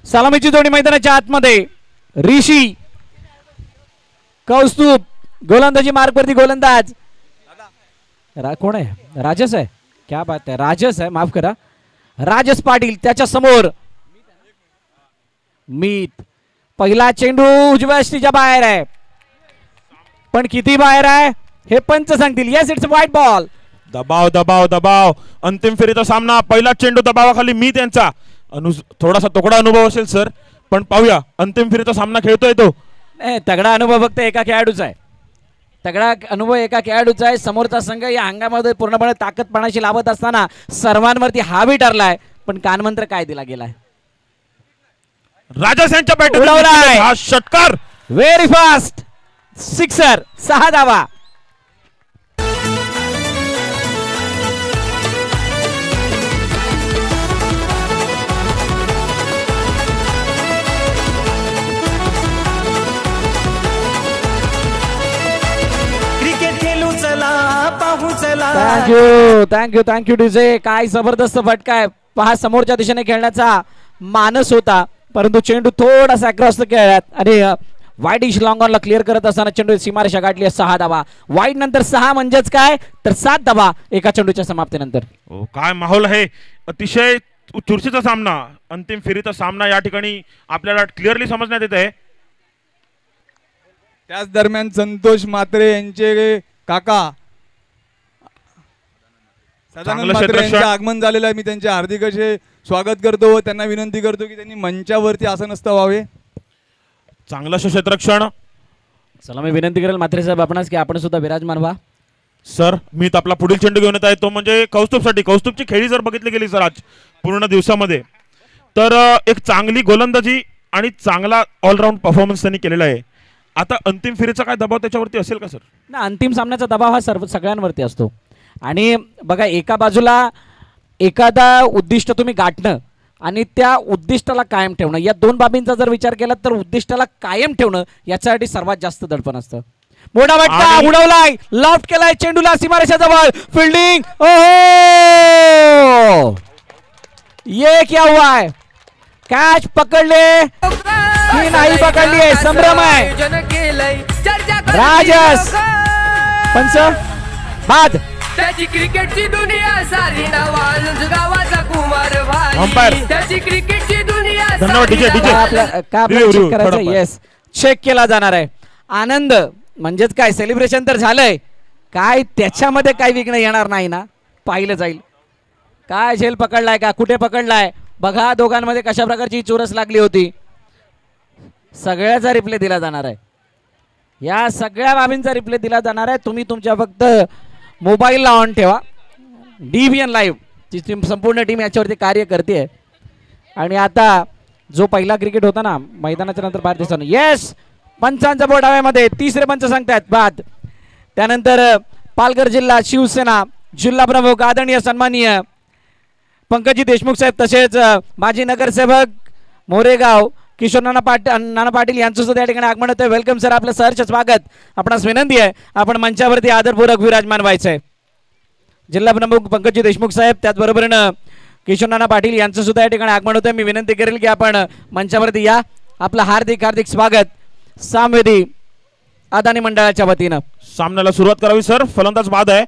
सलामीची जोडी मैदानाच्या आतमध्ये ऋषी कौस्तुभ गोलंदाजी मार्गवरती गोलंदाज कोण आहे राजस आहे क्या बात आहे राजस आहे माफ करा राजस पाटील त्याच्या समोर मीत पहिला चेंडू उजव्या यष्टीच्या बाहेर आहे पण किती बाहेर आहे हे पंच सांगतील येस इट्स व्हाईट बॉल दबाव दबाव दबाव अंतिम फेरीचा सामना पहिला चेंडू दबावाखाली मीत यांचा थोडासा तोकडा अनुभव असेल सर पण पाहूया अंतिम फेरीचा सामना खेळतोय तो तगडा अनुभव फक्त एका खेळाडूचा आहे तगडा अनुभव एका खेळाडूचा आहे समोरचा संघ या हंगामामध्ये पूर्णपणे ताकदपणाशी लाभत असताना सर्वांवरती हावी ठरलाय पण कानमंत्र काय दिला गेलाय राजस यांच्या बॅटरी हा षटकार व्हेरी फास्ट सिक्सर 6 धावा थँक्यू डीजे काय जबरदस्त फटका आहे पहा समोरच्या दिशेने खेळण्याचा मानस होता परंतु चेंडू थोडासा क्रॉस खेळण्यात आणि वाईड इश लॉंग ऑनला क्लिअर करत असताना चेंडू सीमारेषा गाठली 6 धावा वाईड नंतर 6 म्हणजेच काय तर 7 धावा एका चेंडूच्या समाप्तीनंतर काय माहोल आहे अतिशय चुरशीचा सामना अंतिम फेरीचा सामना या ठिकाणी आपल्याला क्लिअरली समजण्यात येत आहे त्याच दरम्यान संतोष म्हात्रे यांचे काका सदानंद म्हात्रे यांचे आगमन झालेलं आहे मी त्यांचे हार्दिक असे स्वागत करतो व त्यांना विनंती करतो की त्यांनी मंचावरती आसनस्थ व्हावे चांगलं क्षेत्ररक्षण चला मी विनंती करेल म्हात्रे साहेब आपणास की आपण सुद्धा विराजमान व्हा सर मी आपला पुढील चेंडू घेऊन येत आहे तो म्हणजे कौस्तुभसाठी कौस्तुभची खेळी जर बघितली गेली सर आज पूर्ण दिवसामध्ये तर एक चांगली गोलंदाजी आणि चांगला ऑलराऊंड परफॉर्मन्स त्यांनी केलेला आहे आता अंतिम फेरीचा काय दबाव त्याच्यावरती असेल का सर ना अंतिम सामन्याचा दबाव हा सगळ्यांवरती असतो आणि बघा एका बाजूला एखादा उद्दिष्ट तुम्ही गाठणं आणि त्या उद्दिष्टाला कायम ठेवणं या दोन बाबींचा जर विचार केला तर उद्दिष्टाला कायम ठेवणं याच्यासाठी सर्वात जास्त दडपण असतं मोठा फटका उडवलाय लॉफ्ट केलाय चेंडूला सीमारेषा जवळ फिल्डिंग ओहो ये क्या हुआ है कॅच पकडले की नाही पकडली आहे संभ्रम आहे राजस पंच बाद त्याची क्रिकेटची दुनिया सारी नावाज गावाचा कुमार भाई त्याची क्रिकेटची दुनिया धन्यवाद डीजे चेक करायचं येस चेक केला जाणार आहे आनंद म्हणजेच काय सेलिब्रेशन तर झालंय काय त्याच्यामध्ये काही विघ्न येणार नाही ना पाहिलं जाईल काय झेल पकडलाय का कुठे पकडलाय बघा दोघांमध्ये कशा प्रकारची चोरस लागली होती सगळ्याचा रिप्ले दिला जाणार आहे या सगळ्या बाबींचा रिप्ले दिला जाणार आहे तुम्ही तुमच्या फक्त मोबाईलला ऑन ठेवा DBN लाईव्ह ची संपूर्ण टीम याच्यावरती कार्य करते आणि आता जो पहिला क्रिकेट होता ना मैदानाच्या नंतर बाहेर दिसतो येस पंचांचा बोर्ड हवेमध्ये तिसरे पंच सांगतायत बाद त्यानंतर पालघर जिल्हा शिवसेना जिल्हा प्रमुख आदरणीय सन्माननीय पंकजी देशमुख साहेब तसेच माजी नगरसेवक मोरेगाव किशोर नाना पाटील यांचं सुद्धा या ठिकाणी आगमन होतं वेलकम सर आपलं सहर्ष स्वागत आपणास विनंती आहे आपण मंचावरती आदरपूर्वक विराजमान व्हायचंय जिल्हा प्रमुख पंकजी देशमुख साहेब त्याचबरोबरीनं किशोर नाना पाटील यांचं सुद्धा या ठिकाणी आगमन होतं मी विनंती करेल की आपण मंचावरती या आपलं हार्दिक हार्दिक स्वागत सामवेदी अदानी मंडळाच्या वतीनं सामन्याला सुरुवात करावी सर फलंदाज बाद आहे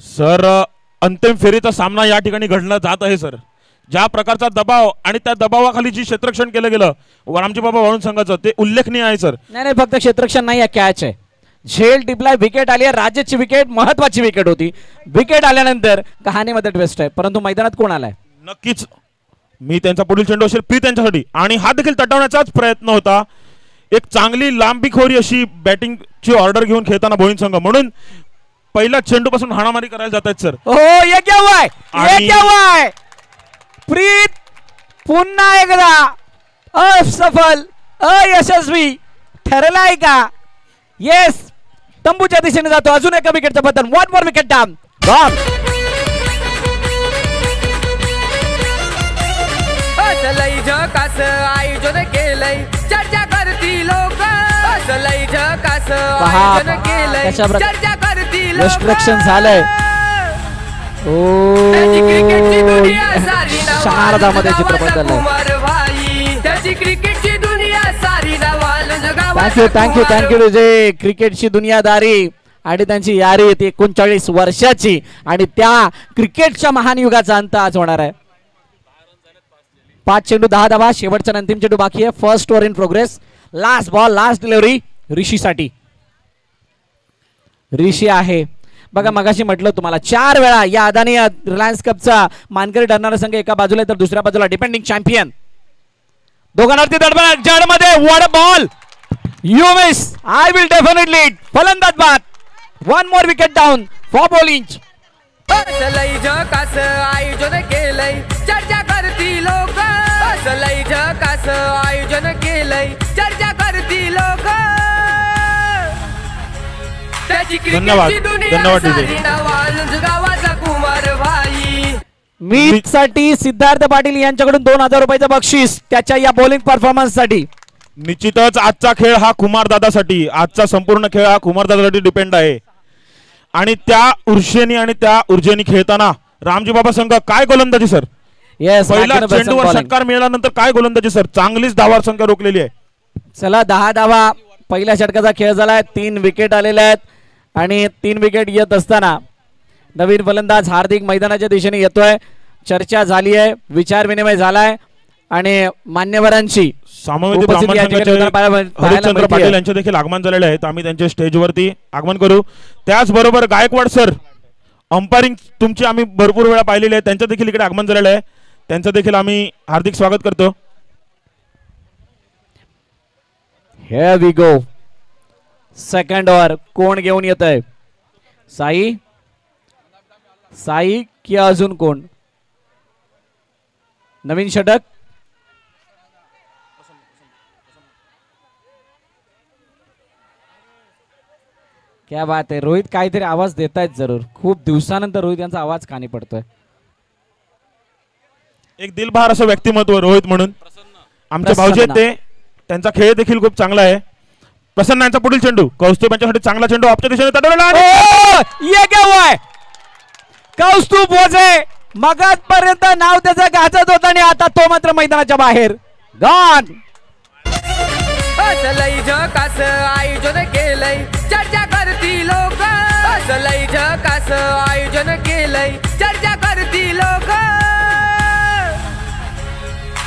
सर अंतिम फेरीचा सामना या ठिकाणी घडला जात आहे सर ज्या प्रकारचा दबाव आणि त्या दबावाखाली जी क्षेत्ररक्षण केलं गेलं रामजी बाबा वाळूंज संघाचं ते उल्लेखनीय आहे सर नाही फक्त क्षेत्ररक्षण नाही कॅच आहे झेल टिपलाय विकेट आली आहे राज्याची विकेट महत्वाची विकेट होती विकेट आल्यानंतर कहाणीमध्ये ट्विस्ट आहे परंतु मैदानात कोण आलाय नक्कीच मी त्यांचा पुढील चेंडू असेल पी त्यांच्यासाठी आणि हा देखील तटवण्याचाच प्रयत्न होता एक चांगली लांबीखोरी अशी बॅटिंगची ऑर्डर घेऊन खेळताना भोईन संघ म्हणून पहिल्या चेंडू पासून हाणामारी करायला जात आहेत सर हो ये क्या हुआ है ये क्या हुआ है प्रीत पुन्हा एकदा असफल अयशस्वी ठरलाय का येस तंबूच्या दिशेने जातो अजून एका विकेटचं बदल one more wicket down gone असलई झकास आयोजन केलंय चर्चा करती लोक असलई झकास आयोजन केलंय चर्चा करती लोक डिस्ट्रॅक्शन झालंय शारदामध्ये चित्र बदललंय त्याची क्रिकेटची दुनिया सारी थँक्यू जे क्रिकेटची दुनियादारी आणि त्यांची यारी ती 39 वर्षाची आणि त्या क्रिकेटच्या महान युगाचा अंत आज होणार आहे. 5 चेंडू 10 धावा, शेवटचा अंतिम चेंडू बाकी आहे. First over in progress. Last ball last delivery ऋषीसाठी. ऋषी आहे बघा, मगाशी म्हटलं तुम्हाला 4 वेळा या अदानी रिलायन्स कपचा मानकरी ठरणारा संघ एका बाजूला तर दुसऱ्या बाजूला डिपेंडिंग चॅम्पियन. दोघांवरती दडपण जडमध्ये what ball. You miss. I will definitely. फलंदाज बाद. One more wicket down for bowling. असलई झकास आयोजन केलंय चर्चा करती लोक. असलई झकास आयोजन केलंय चर्चा करती लोक. त्याची क्रिकेटची दुनिया सारी गावाचा कुमार भाई. मीट साठी सिद्धार्थ पाटील यांच्याकडून 2000 रुपयाचं बक्षीस त्याच्या या बॉलिंग परफॉर्मन्स साठी. निश्चितच आजचा खेळ हा कुमारदादासाठी, आजचा संपूर्ण खेळ हा कुमारदादासाठी डिपेंड आहे. आणि त्या ऊर्जेने आणि त्या ऊर्जेने खेळताना रामजी बाबा संघ काय गोलंदाजी सर. पहिला चेंडूवर षटकार मिळाल्यानंतर काय गोलंदाजी सर. चांगलीच धावार संख्या रोखलेली आहे. चला 10 धावा पहिल्या षटकाचा खेळ झालाय. 3 विकेट आलेल्या आहेत आणि 3 विकेट येत असताना नवीन फलंदाज हार्दिक मैदानाच्या दिशेने येतोय. चर्चा झाली आहे, विचार विनिमय झालाय आणि मान्यवरांची हरिश्चंद्र पाटील यांचे देखील आगमन झालेले आहेत. आम्ही त्यांच्या स्टेजवरती आगमन करू. त्याचबरोबर गायकवाड सर अंपायरिंग तुमची आम्ही भरपूर वेळा पाहिलेली आहे, त्यांचं देखील इकडे आगमन झालेलं आहे. त्यांचं देखील आम्ही हार्दिक स्वागत करतो. Here we go. Second over कोण घेऊन येत आहे. साई की अजून कोण. नवीन षटक. क्या बात आहे. रोहित काहीतरी आवाज देतायत जरूर. खूप दिवसानंतर रोहित यांचा आवाज कानी पडतोय. एक दिलबहार असं व्यक्तिमत्व रोहित म्हणून आमचे भाऊजी आहेत ते. त्यांचा खेळ देखील खूप चांगला आहे. प्रसन्न यांचा पुढील चेंडू कौस्तुभ यांच्यासाठी चांगला चेंडू आपच्या दिशेने कौस्तुभ होते. मगापर्यंत नाव त्याचं गाजत होतं आणि आता तो मात्र मैदानाच्या बाहेर. गॉन. असलई झकास आयोजन केलंय चर्चा करती लोक. असलई झकास आयोजन केलंय चर्चा करती लोक.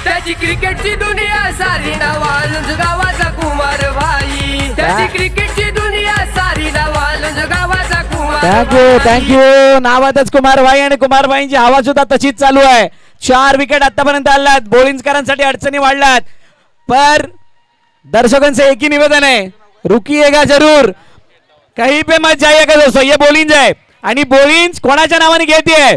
त्याची क्रिकेटची दुनिया सारी वालुंज गावाचा कुमार भाई. त्याची क्रिकेटची दुनिया सारी वालुंज गावाचा कुमार. थँक्यू. नावातच कुमार भाई आणि कुमार भाईंची हवा सुद्धा तशीच चालू आहे. 4 विकेट आतापर्यंत आल्यात. बॉलिंगकरांसाठी अडचणी वाढल्यात. पर दर्शकों से एक ही निवेदन है, रुकिएगा जरूर. कहीं पे मत जाइएगा दोस्तों. ये बॉलिंग है आणि बॉलिंग कोणाच्या नावाने घेते.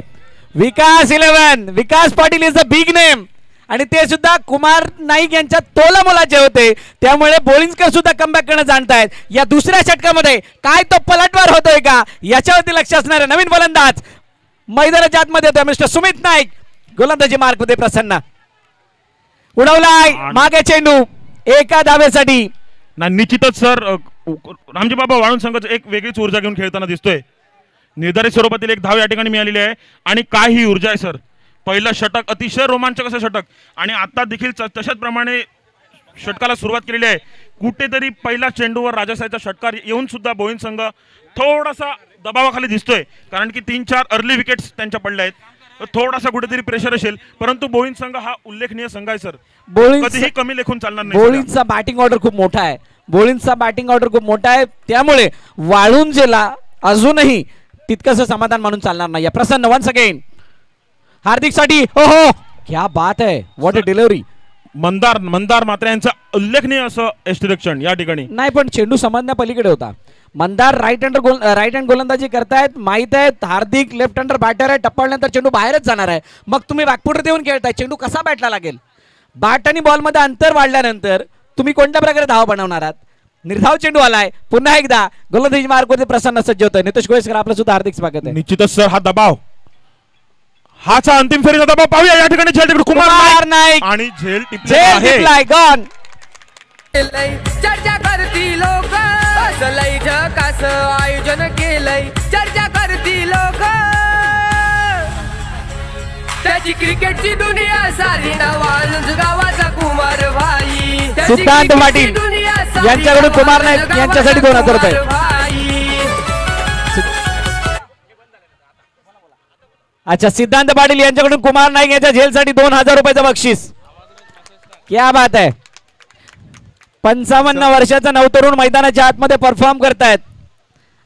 Vikas 11. Vikas Patil is the big name आणि ते सुद्धा कुमार नाईक यांच्या तोला मोलाचे होते. त्यामुळे बॉलिंगकर सुद्धा कमबॅक करणं जाणतायत. या दुसऱ्या षटकामध्ये काय तो पलटवार होतोय का याच्यावरती लक्ष असणार आहे. नवीन फलंदाज मैदानाच्या आतमध्ये होता मिस्टर सुमित नाईक. गोलंदाजी मार्क मध्ये प्रसन्न. उडवलाय मागे चेंडू एका धावेसाठी. निश्चितच सर रामजी बाबा वाळूंज संघ एक वेगळीच ऊर्जा घेऊन खेळताना दिसतोय. निर्धारित स्वरूपातील एक धाव या ठिकाणी मिळालेली आहे आणि काय ही ऊर्जा आहे सर. पहिलं षटक अतिशय रोमांचक असं षटक आणि आता देखील तशाच प्रमाणे षटकाला सुरुवात केलेली आहे. कुठेतरी पहिल्या चेंडूवर राजासाहेबचा षटकार येऊन सुद्धा बोईंग संघ थोडासा दबावाखाली दिसतोय कारण की 3-4 अर्ली विकेट्स त्यांच्या पडल्या आहेत. थोडासा कुठेतरी प्रेशर असेल परंतु बोईंग संघ हा उल्लेखनीय संघ आहे सर. कधीही कमी लेखून चालणार नाही. बोलिंगचा बॅटिंग ऑर्डर खूप मोठा आहे. बोलिंगचा बॅटिंग ऑर्डर खूप मोठा आहे त्यामुळे वाळुंजेला अजूनही तितकंसं समाधान मानून चालणार नाही. प्रसन्न वन्स अगेन हार्दिक साठी. ओहो क्या बात है. What a delivery. Mandar Matre यांचं उल्लेखनीय असं यष्टिरक्षण या ठिकाणी. नाही पण चेंडू समजण्या पलीकडे होता. मंदार राईट हँड गोलंदाजी करतायत. माहित आहे हार्दिक लेफ्ट हँडर बॅटर आहे. टप्पल्यानंतर चेंडू बाहेरच जाणार आहे. मग तुम्ही बॅकफुटर देऊन खेळताय. चेंडू कसा बॅटला लागेल. बॅट आणि बॉल मध्ये अंतर वाढल्यानंतर तुम्ही कोणत्या प्रकारे धाव बनवणार आहात. निर्धाव चेंडू आलाय. पुन्हा एकदा गोलंदाजी मार्ग मध्ये प्रसन्न सज्ज होतोय. नितेश गोयस्कर आपलं सुद्धा हार्दिक स्वागत आहे. निश्चितच सर हा दबाव हाचा अंतिम फेरीचा दबाव पाहूया या ठिकाणी. झेल कुमार नाईक आणि झेल टिपलाय. गॉन. चर्चा करती लोक. असलई झकास आयोजन केलंय चर्चा करती लोक. त्याची क्रिकेटची दुनिया सारी वालुंज गावाचा कुमार भाई. सिद्धांत पाटील यांच्याकडून कुमार नाईक यांच्यासाठी 2000 रुपये. अच्छा, सिद्धांत पाटील यांच्याकडून कुमार नाईक यांच्या झेलसाठी 2000 रुपयाचं बक्षीस. क्या बात आहे. 55 वर्षाचा नवतरुण मैदानाच्या आतमध्ये परफॉर्म करतायत.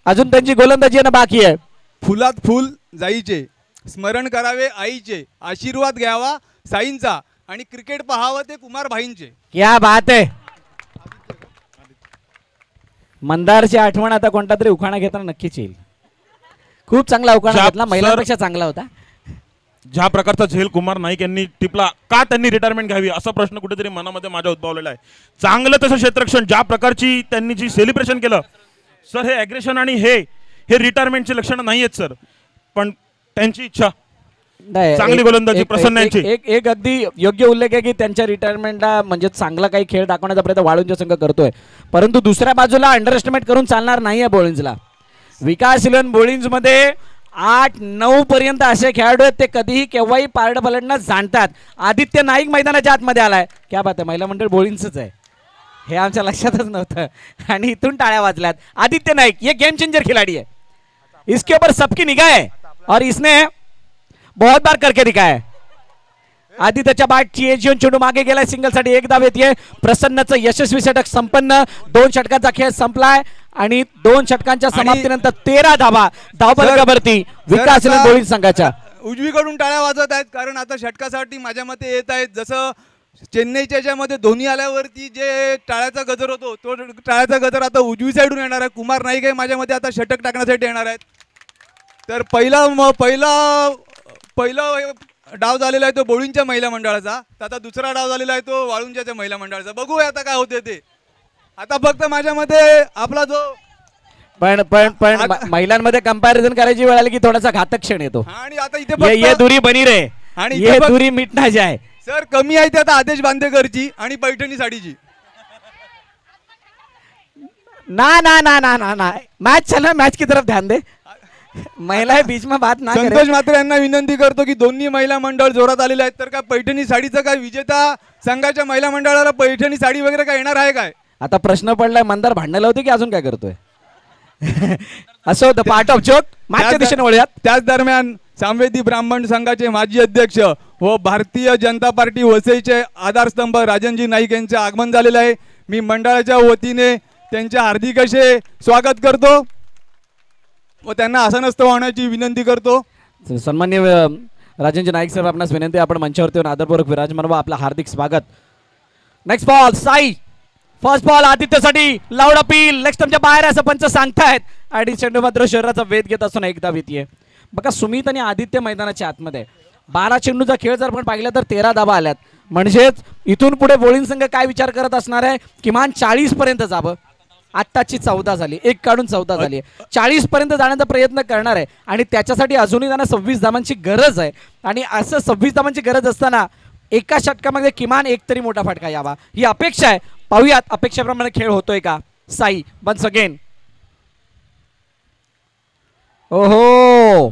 अजून त्यांची गोलंदाजी बाकी आहे. फुलात फुल जाईचे, स्मरण करावे आईचे, आशीर्वाद घ्यावा साईंचा आणि क्रिकेट पाहावं ते कुमार भाईंचे. क्या बात आहे. मंदारची आठवण आता कोणता तरी उखाणा घेताना नक्कीच येईल. खूप चांगला उखाणा घेतला, महिलांपेक्षा चांगला होता. ज्या प्रकारचा झेल कुमार नाईक यांनी टिपला, का त्यांनी रिटायरमेंट घ्यावी असा प्रश्न कुठेतरी मनामध्ये माझ्या उद्भवलेला आहे. चांगलं तसं क्षेत्ररक्षण, ज्या प्रकारची त्यांनी जी सेलिब्रेशन केलं सर, हे ॲग्रेशन आणि हे रिटायरमेंटची लक्षणं नाही आहेत सर, पण त्यांची इच्छा चांगली गोलंदाजी प्रसन्न यांची. एक अगदी योग्य उल्लेख आहे की त्यांच्या रिटायरमेंटला म्हणजे चांगला काही खेळ दाखवण्याचा प्रयत्न वाळूंचा संघ करतोय, परंतु दुसऱ्या बाजूला अंडर एस्टिमेट करून चालणार नाहीये बोलिंजला. विकासशीलन बोलिंज मध्ये 8-9 पर्यंत असे खेळाडू आहेत, ते कधीही केव्हाही पारड पलटणं जाणतात. आदित्य नाईक मैदानाच्या आतमध्ये आलाय. क्या बात आहे. महिला मंडळ बोलिंजच आहे हे आमच्या लक्षातच नव्हतं आणि इथून टाळ्या वाजल्यात. आदित्य नाईक ये गेम चेंजर खिलाड़ी है, इसके ऊपर सबकी निगाह है और इसने बहुत बार करके दिखाया है. आदित्यच्या बॅटची एजियन चेंडू मागे गेलाय, सिंगल साठी 1 धाव येते. प्रसन्नचं यशस्वी षटक संपन्न. 2 षटकांचा खेळ संपलाय आणि 2 षटकांच्या समाप्तीनंतर 13 धावा धावफलकावरती विकासशील बोलिंज संघाच्या. उजवीकडून टाळ्या वाजवत आहेत कारण आता षटकासाठी माझ्या मते येत आहेत. जसं चेन्नईच्या याच्यामध्ये धोनी आल्यावरती जे टाळ्याचा गजर होतो तो टाळ्याचा गजर आता उजवी साईडून येणार आहे. कुमार नाईक आहे माझ्या मते आता षटक टाकण्यासाठी येणार आहेत. तर पहिला डाव झालेला आहे तो बोळींच्या महिला मंडळाचा, तर आता दुसरा डाव झालेला आहे तो वाळुंजाच्या महिला मंडळाचा. बघूया आता काय होते ते. आता फक्त माझ्या मध्ये आपला जो पण महिलांमध्ये कंपॅरिझन करायची वेळ आली की थोडासा घातक क्षण येतो. आणि आता इथे ये दूरी बनी रे आणि ये दूरी मिटना जाए. सर कमी आहे ते आता आदेश बांदेकरची आणि पैठणी साडीची. ना मैच चल रहा, मैच की तरफ ध्यान दे. महिला बीच में बात ना संतोष मात्र यांना विनंती करतो की दोन्ही महिला मंडळ जोरात आलेले आहेत. तर काय पैठणी साडीचं काय विजेता संघाच्या महिला मंडळाला पैठणी साडी वगैरे काय येणार आहे काय? आता प्रश्न पडलाय, मंदार भांडण लावते की अजून काय करतोय? असं होतं, पार्ट ऑफ जोक. मागच्या दिशेने वळूयात. त्याच दरम्यान सामवेदी ब्राह्मण संघाचे माजी अध्यक्ष व भारतीय जनता पार्टी वसईचे आधारस्तंभ राजनजी नाईक यांचे आगमन झालेले आहे. मी मंडळाच्या वतीने त्यांचे हार्दिक असे स्वागत करतो व त्यांना आसनस्थ होण्याची विनंती करतो. सन्माननीय राजनजी नाईक साहेब, आपणास विनंती, आपण मंचावरती येऊन आदरपूर्वक विराजमान व्हा. आपलं हार्दिक स्वागत. Next ball Sai, first ball आदित्यसाठी लाऊड अपील. लेग स्टंपच्या बाहेर असं पंच सांगतायत आणि चेंडू मात्र शरीराचा वेध घेत असताना एकदा भीतीये. बघा, सुमित आणि आदित्य मैदानाच्या आतमध्ये 12 चेंडूचा खेळ जर आपण पाहिला तर 13 धावा आल्यात. म्हणजेच इथून पुढे बोलिंग संघ काय विचार करत असणार आहे, किमान 40 पर्यंत जावं. आत्ताची 14 झाली, 1 काढून 14 झाली. 40 पर्यंत जाण्याचा प्रयत्न करणार आहे आणि त्याच्यासाठी अजूनही त्यांना 26 धावांची गरज आहे. आणि असं 26 धावांची गरज असताना एका षटकामध्ये किमान एक तरी मोठा फटका यावा ही अपेक्षा आहे. पाहूयात अपेक्षेप्रमाणे खेळ होतोय का. साई वन्स अगेन. ओहो,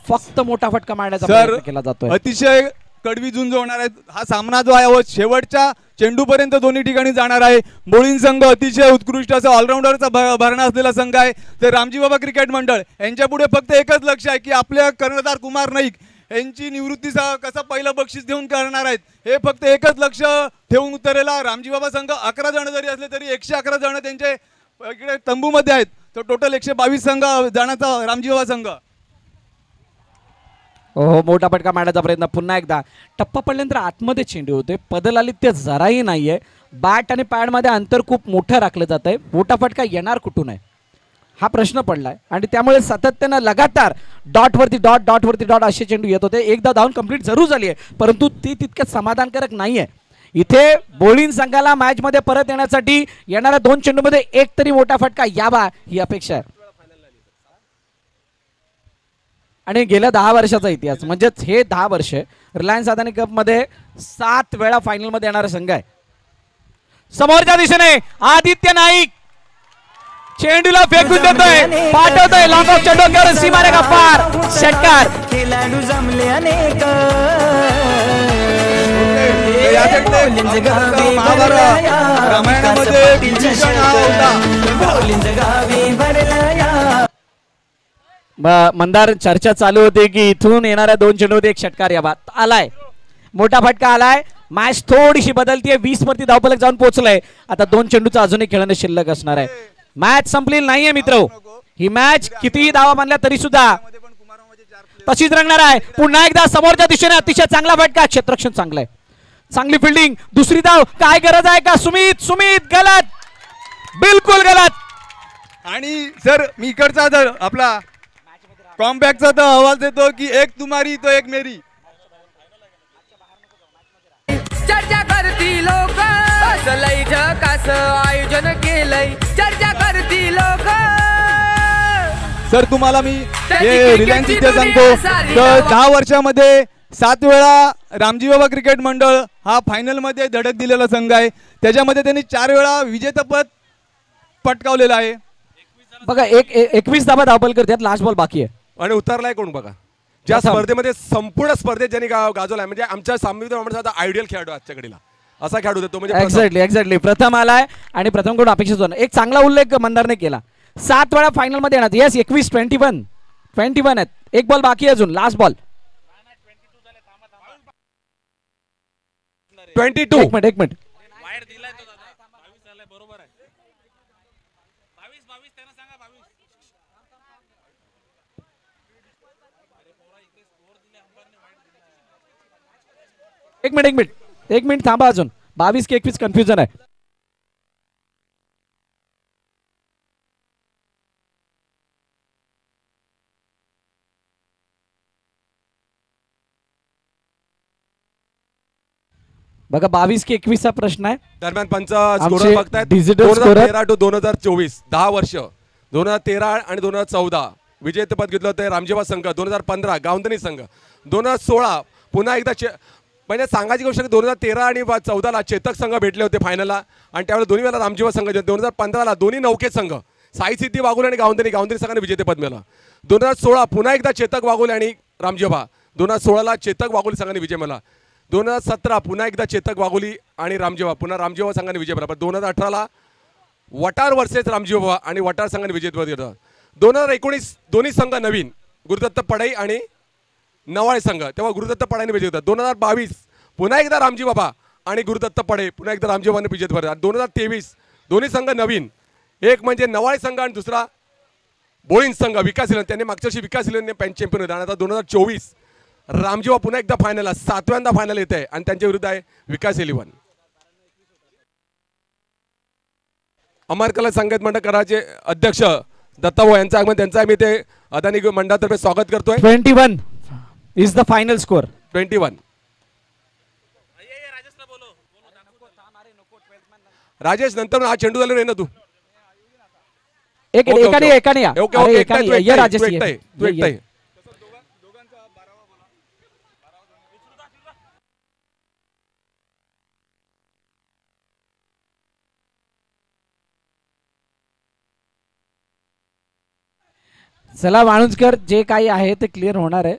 फक्त मोठा फटका मारण्याचा प्रयत्न केला जातोय. अतिशय कडवी झुंज होणार आहे हा सामना जो आहे व शेवटच्या चेंडू पर्यंत दोन्ही ठिकाणी जाणार आहे. बोलिंग संघ अतिशय उत्कृष्ट असं ऑलराऊंडरचा भरणा असलेला संघ आहे. तर रामजी बाबा क्रिकेट मंडळ यांच्या पुढे फक्त एकच लक्ष आहे की आपल्या कर्णधार कुमार नाईक यांची निवृत्तीचा कसा पहिलं बक्षीस देऊन करणार आहेत, हे फक्त एकच लक्ष ठेवून उतरलेला रामजी बाबा संघ. 11 जण जरी असले तरी 111 जण त्यांचे इकडे तंबूमध्ये आहेत. तर टोटल 122 संघ जाण्याचा रामजी बाबा संघ. हो, मोठा फटका मारण्याचा प्रयत्न. पुन्हा एकदा टप्पा पडल्यानंतर आतमध्ये चेंडू होते, पदलालित्य जराही नाहीये. बॅट आणि पॅडमध्ये अंतर खूप मोठं राखलं जात आहे. मोठा फटका येणार कुठून आहे हा प्रश्न पडलाय आणि त्यामुळे सातत्यानं लगातार डॉटवरती डॉट असे चेंडू येत होते. एकदा धावून कंप्लीट जरूर झाली आहे, परंतु ती तितक्यात समाधानकारक नाहीये. इथे बोलिंग संघाला मॅच मध्ये परत येण्यासाठी येणाऱ्या 2 चेंडूमध्ये एक तरी मोठा फटका यावा ही अपेक्षा आहे. आणि गेल्या 10 वर्षाचा इतिहास म्हणजेच हे 10 वर्ष रिलायन्स अदानी कप मध्ये 7 वेळा फायनल मध्ये येणारा संघ आहे. समोरच्या दिशेने आदित्य नाईक चेंडूला फेकून देतोय, पाठवतोय लॉंग ऑफच्या डोक्यावर, सीमारेखा पार, षटकार. या साईडने महाभारत रामायणामध्ये विभीषण हा होता. मंदार चर्चा चालू होती की इथून येणाऱ्या 2 चेंडूमध्ये एक षटकार या बात आलाय, मोठा फटका आलाय. मॅच थोडीशी बदलतीये, 20 वरती धावफलक जाऊन पोहोचलंय. आता 2 चेंडूचा अजूनही खेळणं शिल्लक असणार आहे. मॅच संपलेली नाहीये मित्र, ही मॅच कितीही धावा मानल्या तरी सुद्धा तशीच रंगणार आहे. पुन्हा एकदा समोरच्या दिशेने अतिशय चांगला फटका, क्षेत्ररक्षण चांगलं आहे, चांगली फिल्डिंग. दुसरी धाव काय गरज आहे का? सुमित गलत, बिलकुल गलत. आणि सर मी इकडचा तर आपला कॉम्बॅकचा तर आवाज देतो की एक तुम्हारी तो एक मेरी. चर्चा करती लोक असलय झकास आयोजन केलंय. चर्चा करती लोक. सर तुम्हाला मी हे रिलायन्स इथे सांगतो तर 10 वर्षामध्ये 7 वेळा रामजी बाबा क्रिकेट मंडळ हा फायनल मध्ये धडक दिलेला संघ आहे. त्याच्यामध्ये त्यांनी 4 वेळा विजेतेपद पटकावलेलं आहे. बघा 21 धावा धावफलक करतात, लास्ट बॉल बाकी आहे. आणि उतरलाय कोण बघा, ज्या स्पर्धेमध्ये संपूर्ण स्पर्धेत ज्यांनी गाजवलाय, म्हणजे आमच्या संविधान आयडियल खेळाडू आजच्या घडीला असा खेळाडू देतो. म्हणजे एक्झॅक्टली प्रथम आलाय आणि प्रथम कडून अपेक्षित होतं. एक चांगला उल्लेख मंदारने केला, 7 वेळा फायनल मध्ये येणार. येस 21 आहेत, एक बॉल बाकी आहे अजून, लास्ट बॉल. 22 एक मिनिट एक मिनिट थांबा, अजून 22 की 21 कन्फ्युजन आहे. बघा 22 की 21 चा प्रश्न आहे. दरम्यान पंच स्कोरर बघतायत. डिजिटल 2013 to 2024 10 वर्ष, 2013 आणि 2014 विजेतेपद घेतलं होतं रामजेबा संघ, 2015 गावंदनी संघ, 2016 पुन्हा एकदा म्हणजे सांगायची गोष्ट 2013 आणि 14ला चेतक संघ भेटले होते फायनलला आणि त्यावेळेला दोन्ही वेळेला रामजेबा संघ. 2015ला दोन्ही नौके संघ साई सिद्धी वाघोले आणि गावंदनी संघाने विजेतेपद मिळालं. 2016 पुन्हा एकदा चेतक वाघोले आणि रामजेबा, 2016ला चेतक वाघोली संघाने विजय मिळाला. 2017 पुन्हा एकदा चेतक वाघोली आणि रामजेबा, पुन्हा रामजेबा संघाने विजय मिळाला. 2018ला वटार वर्सेस रामजेबा आणि वटार संघाने विजेतेपद घेतलं. 2019 दोन्ही संघ नवीन, गुरुदत्त पडाई आणि नवाळे संघ, तेव्हा गुरुदत्त पडाईने विजय होता. 2022 पुन्हा एकदा रामजी बाबा आणि गुरुदत्त पडे, पुन्हा एकदा रामजीबाने विजेतेपद. 2023 दोन्ही संघ नवीन, एक म्हणजे नवाळे संघ आणि दुसरा बोळीन संघ विकास इलेवन. त्यांनी मागच्या वर्षी विकास इलेवनने चॅम्पियन होते आणि आता 2024 रामजीबा पुन्हा एकदा फायनलला 7व्यांदा फायनल येत आहे आणि त्यांच्या विरुद्ध आहे विकास इलेवन. अमरकला संगीत मंडळ कराचे अध्यक्ष दत्ताभाऊ यांचं आगमन, त्यांचं आम्ही ते अदानी मंडळातर्फे स्वागत करतोय. 21 is the final score. 21 Rajesh नंतर हा चेंडू झाला रे ना तू एकाने या. ओके अरे ओके एकाने या राजेश, तू एकटा चला वाळुंजकर, जे काही आहे ते क्लिअर होणार आहे.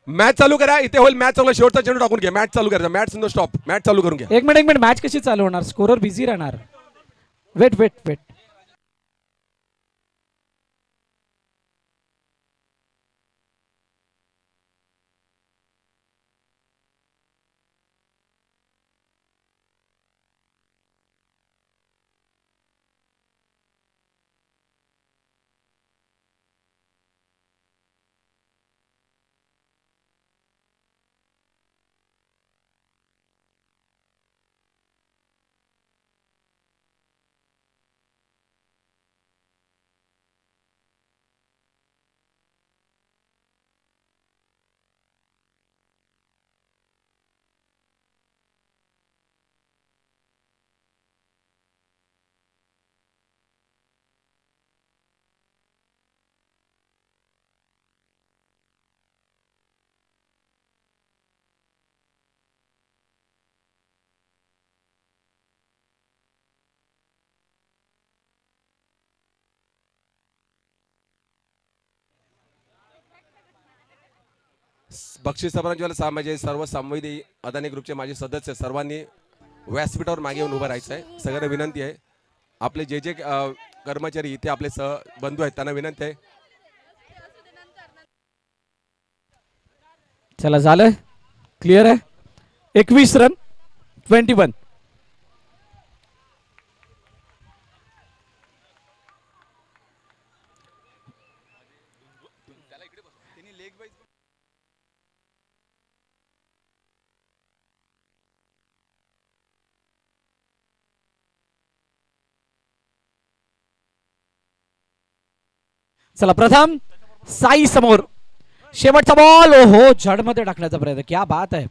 मॅच चालू करा, इथे होईल मॅच चालू. शेवटचा चेंडू टाकून घ्या, मॅच चालू करायचा. मॅच नो स्टॉप, मॅच चालू करून घ्या. एक मिनिट मॅच कशी चालू होणार? स्कोरर बिझी राहणार. वेट बक्षीस समारंभाला सामाजिक सर्व संवेदी अदानी ग्रुपचे माझे सदस्य सर्वांनी व्यासपीठावर मागे येऊन उभं राहायचं आहे. सगळ्यांना विनंती आहे. आपले जे जे कर्मचारी इथे आपले बंधू आहेत त्यांना विनंती आहे. चला झालं, क्लिअर आहे. 21 रन 21. चला प्रथम साई समोर शेवटचा बॉल. ओहो, जडमध्ये टाकण्याचा प्रयत्न. क्या बात आहे.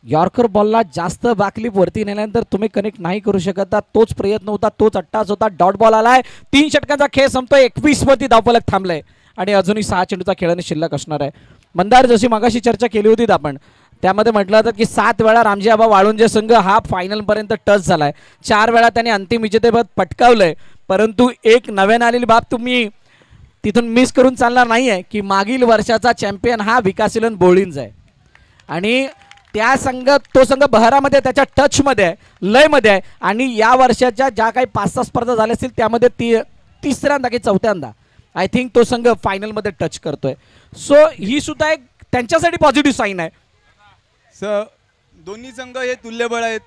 यॉर्कर बॉलला जास्त बॅकलिप वरती नेल्यानंतर तुम्ही कनेक्ट नाही करू शकत. तोच प्रयत्न होता, तोच अट्टाच होता. डॉट बॉल आलाय. 3 षटकांचा खेळ संपतोय. 21 वरती धावफलक थांबलाय आणि अजूनही 6 चेंडूचा खेळाने शिल्लक असणार आहे. मंदार, जशी मगाशी चर्चा केली होती आपण, त्यामध्ये म्हटलं होतं की 7 वेळा रामजी आबा वाळुंजे संघ हा फायनल पर्यंत टच झालाय. 4 वेळा त्यांनी अंतिम विजेतेपद पटकावलंय. परंतु एक नव्यानं आलेली बाब तुम्ही तिथून मिस करून चालणार नाहीये की मागील वर्षाचा चॅम्पियन हा विकासीलन बोळींज आहे आणि तो संघ बहरामध्ये त्याच्या टचमध्ये आहे, लयमध्ये आहे आणि या वर्षाच्या ज्या काही 5-6 स्पर्धा झाल्या असतील त्यामध्ये तिसऱ्यांदा की चौथ्यांदा आय थिंक तो संघ फायनलमध्ये टच करतोय. सो ही सुद्धा एक त्यांच्यासाठी पॉझिटिव्ह साईन आहे. दोन्ही संघ हे तुल्यबळ आहेत.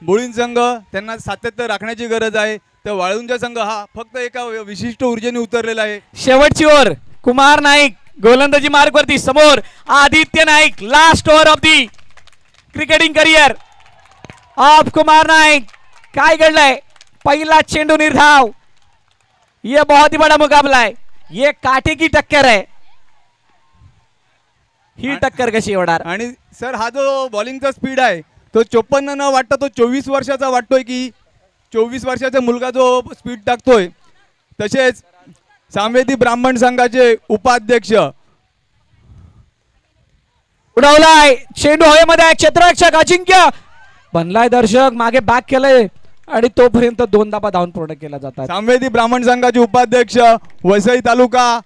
बोळीन संघ त्यांना सातत्य राखण्याची गरज आहे, तर वाळुंजा संघ हा फक्त एका विशिष्ट ऊर्जेने उतरलेला आहे. शेवटची ओव्हर कुमार नाईक गोलंदाजी मार्ग वरती. समोर Aditya Naik. Last over of the cricketing career of Kumar Naik. काय घडलंय? पहिला चेंडू निर्धाव. ये बहुत ही बड़ा मुकाबला है. ये काटे की टक्कर है. ही टक्कर कशी होणार? आणि सर हा जो बॉलिंगचा स्पीड आहे तो 54 न वाटता तो 24 वर्षाचा वाटतोय की 24 वर्षाचा मुलगा जो स्पीड टाकतोय. तसेच सामवेदी ब्राह्मण संघाचे उपाध्यक्ष उडवलाय चेंडू हवेमध्ये आहे. क्षेत्ररक्षक अजिंक्य बनलाय. दर्शक मागे बॅक केलंय आणि तोपर्यंत 2 धाबा धावून पूर्ण केला जातात. सामवेदी ब्राह्मण संघाचे उपाध्यक्ष, वसई तालुका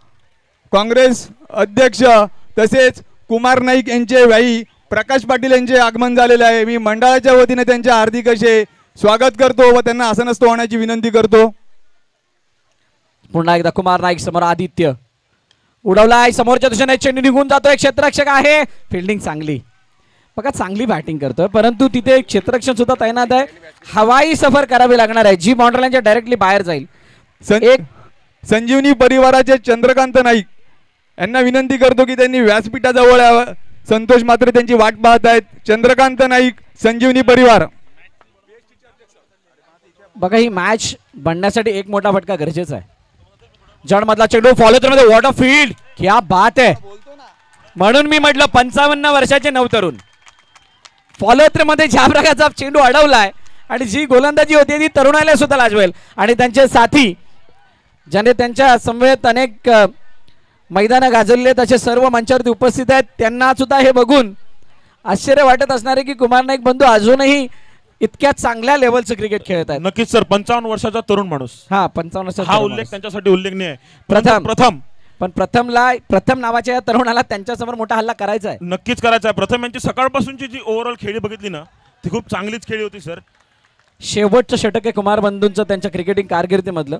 काँग्रेस अध्यक्ष तसेच कुमार नाईक यांचे भाई प्रकाश पाटील यांचे आगमन झालेले आहे. मी मंडळाच्या वतीने त्यांचे हार्दिक असे स्वागत करतो व त्यांना आसनस्थ होण्याची विनंती करतो. पुन्हा एकदा कुमार नाईक समोर आदित्य उडवलाय. समोरच्या दिशेने चेंडू निघून जातोय. क्षेत्ररक्षक आहे. फिल्डिंग चांगली, बघा चांगली बॅटिंग करतोय परंतु तिथे क्षेत्ररक्षक सुद्धा तैनात आहे. हवाई सफर करावी लागणार आहे जी बाउंड्री लाईनच्या डायरेक्टली बाहेर जाईल. एक संजीवनी परिवाराचे चंद्रकांत नाईक यांना विनंती करतो की त्यांनी व्यासपीठाजवळ यावं. संतोष मात्र त्यांची वाट पाहत आहेत. चंद्रकांत नाईक, संजीवनी परिवार. बघा ही मॅच बनण्यासाठी एक मोठा फटका गरजेचा आहे. जड मधला चेंडू फॉलो मध्ये. What a field. क्या बात आहे. म्हणून मी म्हटलं 55 वर्षाचे नवतरुण फॉलो मध्ये ज्या प्रकारचा चेंडू अडवलाय आणि जी गोलंदाजी होती ती तरुणाला सुद्धा लाजवेल. आणि त्यांचे साथी ज्याने त्यांच्या समवेत अनेक मैदानं गाजवले तसे सर्व मंचावरती उपस्थित आहेत त्यांना सुद्धा हे बघून आश्चर्य वाटत असणार आहे की कुमार नाईक बंधू अजूनही इतक्या चांगल्या लेवलचं क्रिकेट खेळत आहेत. नक्कीच सर. 55 वर्षाचा तरुण माणूस. हा 55 वर्षाचा हा उल्लेख त्यांच्यासाठी उल्लेखनीय आहे. प्रथम पण प्रथम नावाच्या या तरुणाला त्यांच्यासमोर मोठा हल्ला करायचा आहे. नक्कीच करायचा आहे. प्रथम यांची सकाळपासूनची जी ओव्हरऑल खेळी बघितली ना ती खूप चांगलीच खेळी होती सर. शेवटचं षटक आहे कुमार बंधूंचं त्यांच्या क्रिकेटिंग कारकिर्दीमधलं.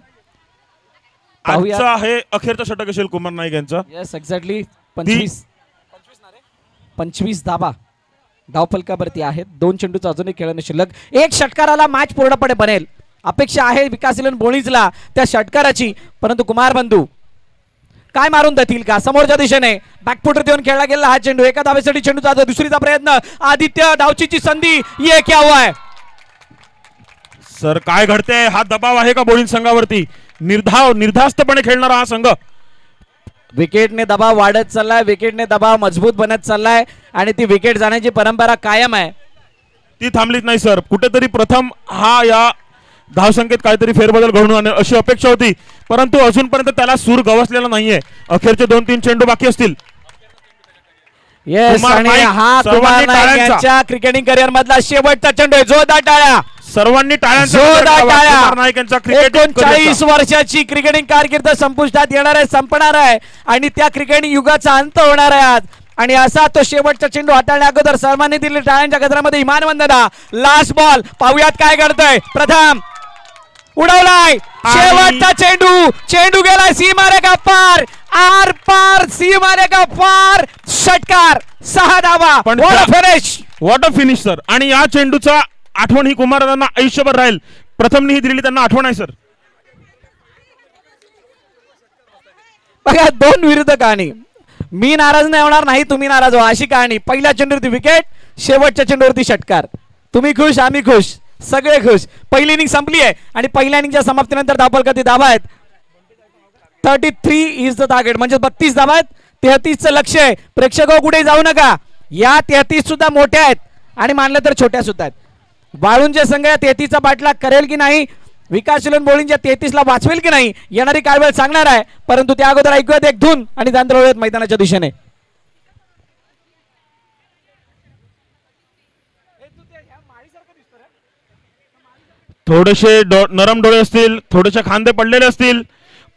आजचा आहे अखेरचा षटक असेल कुमार नाईक यांचा. Yes exactly. 25 धाबा धावफलकावरती आहेत. 2 चेंडूचा अजूनही खेळणे शिल्लक. एक षटकाराला मॅच पूर्णपणे बनेल अपेक्षा आहे विकासीलन बोळीजला त्या षटकाराची. परंतु कुमार बंधू काय मारून देतील का? समोरच्या दिशेने बॅकफुटर देऊन खेळला गेला हा चेंडू. एका धावेसाठी चेंडूचा दुसरीचा प्रयत्न. आदित्य धावचीची संधी. ये क्या हुआ है सर? काय घडते? हा दबाव आहे का बोलिंग संघावरती? निर्धास्तपणे खेळणारा हा संघ. विकेटने दबाव वाढत चाललाय. विकेटने दबाव मजबूत बनत चाललाय आणि ती विकेट जाण्याची परंपरा कायम आहे. ती थांबलीच नाही सर. कुठेतरी प्रथम हा या धावसंख्येत काहीतरी फेरबदल घडून आणेल अशी अपेक्षा होती परंतु अजूनपर्यंत त्याला सूर गवसलेला नाहीये. अखेरचे 2-3 चेंडू बाकी असतील. येस आणि हा कुमार नाईक यांच्या क्रिकेटिंग करिअर मधला शेवटचा चेंडू आहे. जोरदार टाळ्या. सर्वांनी टाळ्यांचा जोरदार गजर करावा. टाळ्या. कुमार नाईक यांचा क्रिकेट 39 वर्षाची क्रिकेटिंग कारकीर्द संपुष्टात येणार आहे, संपणार आहे आणि त्या क्रिकेटिंग युगाचा अंत होणार आहे आज. आणि असा तो शेवटचा चेंडू हाताळण्या अगोदर सर्वांनी दिलेल्या टाळ्यांच्या गजरामध्ये इमान वंदना. लास्ट बॉल पाहुयात काय घडतंय. प्रथम उडवलाय शेवटचा चेंडू, चेंडू गेलाय सीमारेखा पार, आर पार सीमारेखा पार, षटकार 6 धावा. पण What a finish. What a finish sir. आणि या चेंडूचा आठवण ही कुमारांना आयुष्यभर राहील. प्रथम ही दिलेली त्यांना आठवण आहे सर. बघा दोन विरुद्ध कहाणी. मी नाराज नाही होणार, नाही तुम्ही नाराज व्हा अशी कहाणी. पहिल्या चेंडूवरती विकेट, शेवटच्या चेंडूवरती षटकार. तुम्ही खुश, आम्ही खुश, सगळे खुश. पहिली इनिंग संपली आहे आणि पहिल्या इनिंगच्या समाप्तीनंतर धावफलकाची धावा आहेत 33 इज द टार्गेट, म्हणजे 32 धावा आहेत. 33चं लक्ष आहे. प्रेक्षक कुठे जाऊ नका, या 33 सुद्धा मोठ्या आहेत आणि मानलं तर छोट्या सुद्धा आहेत. वाळूंचे संघ या 33चा पाठलाग करेल की नाही, विकासशील बॉलिंगच्या 33ला वाचवेल की नाही, येणारी काळवेळ सांगणार आहे. परंतु त्या अगोदर ऐकूयात एक धून आणि त्यानंतर मैदानाच्या दिशेने. थोडेसे नरम डोळे असतील, थोडेसे खांदे पडलेले असतील,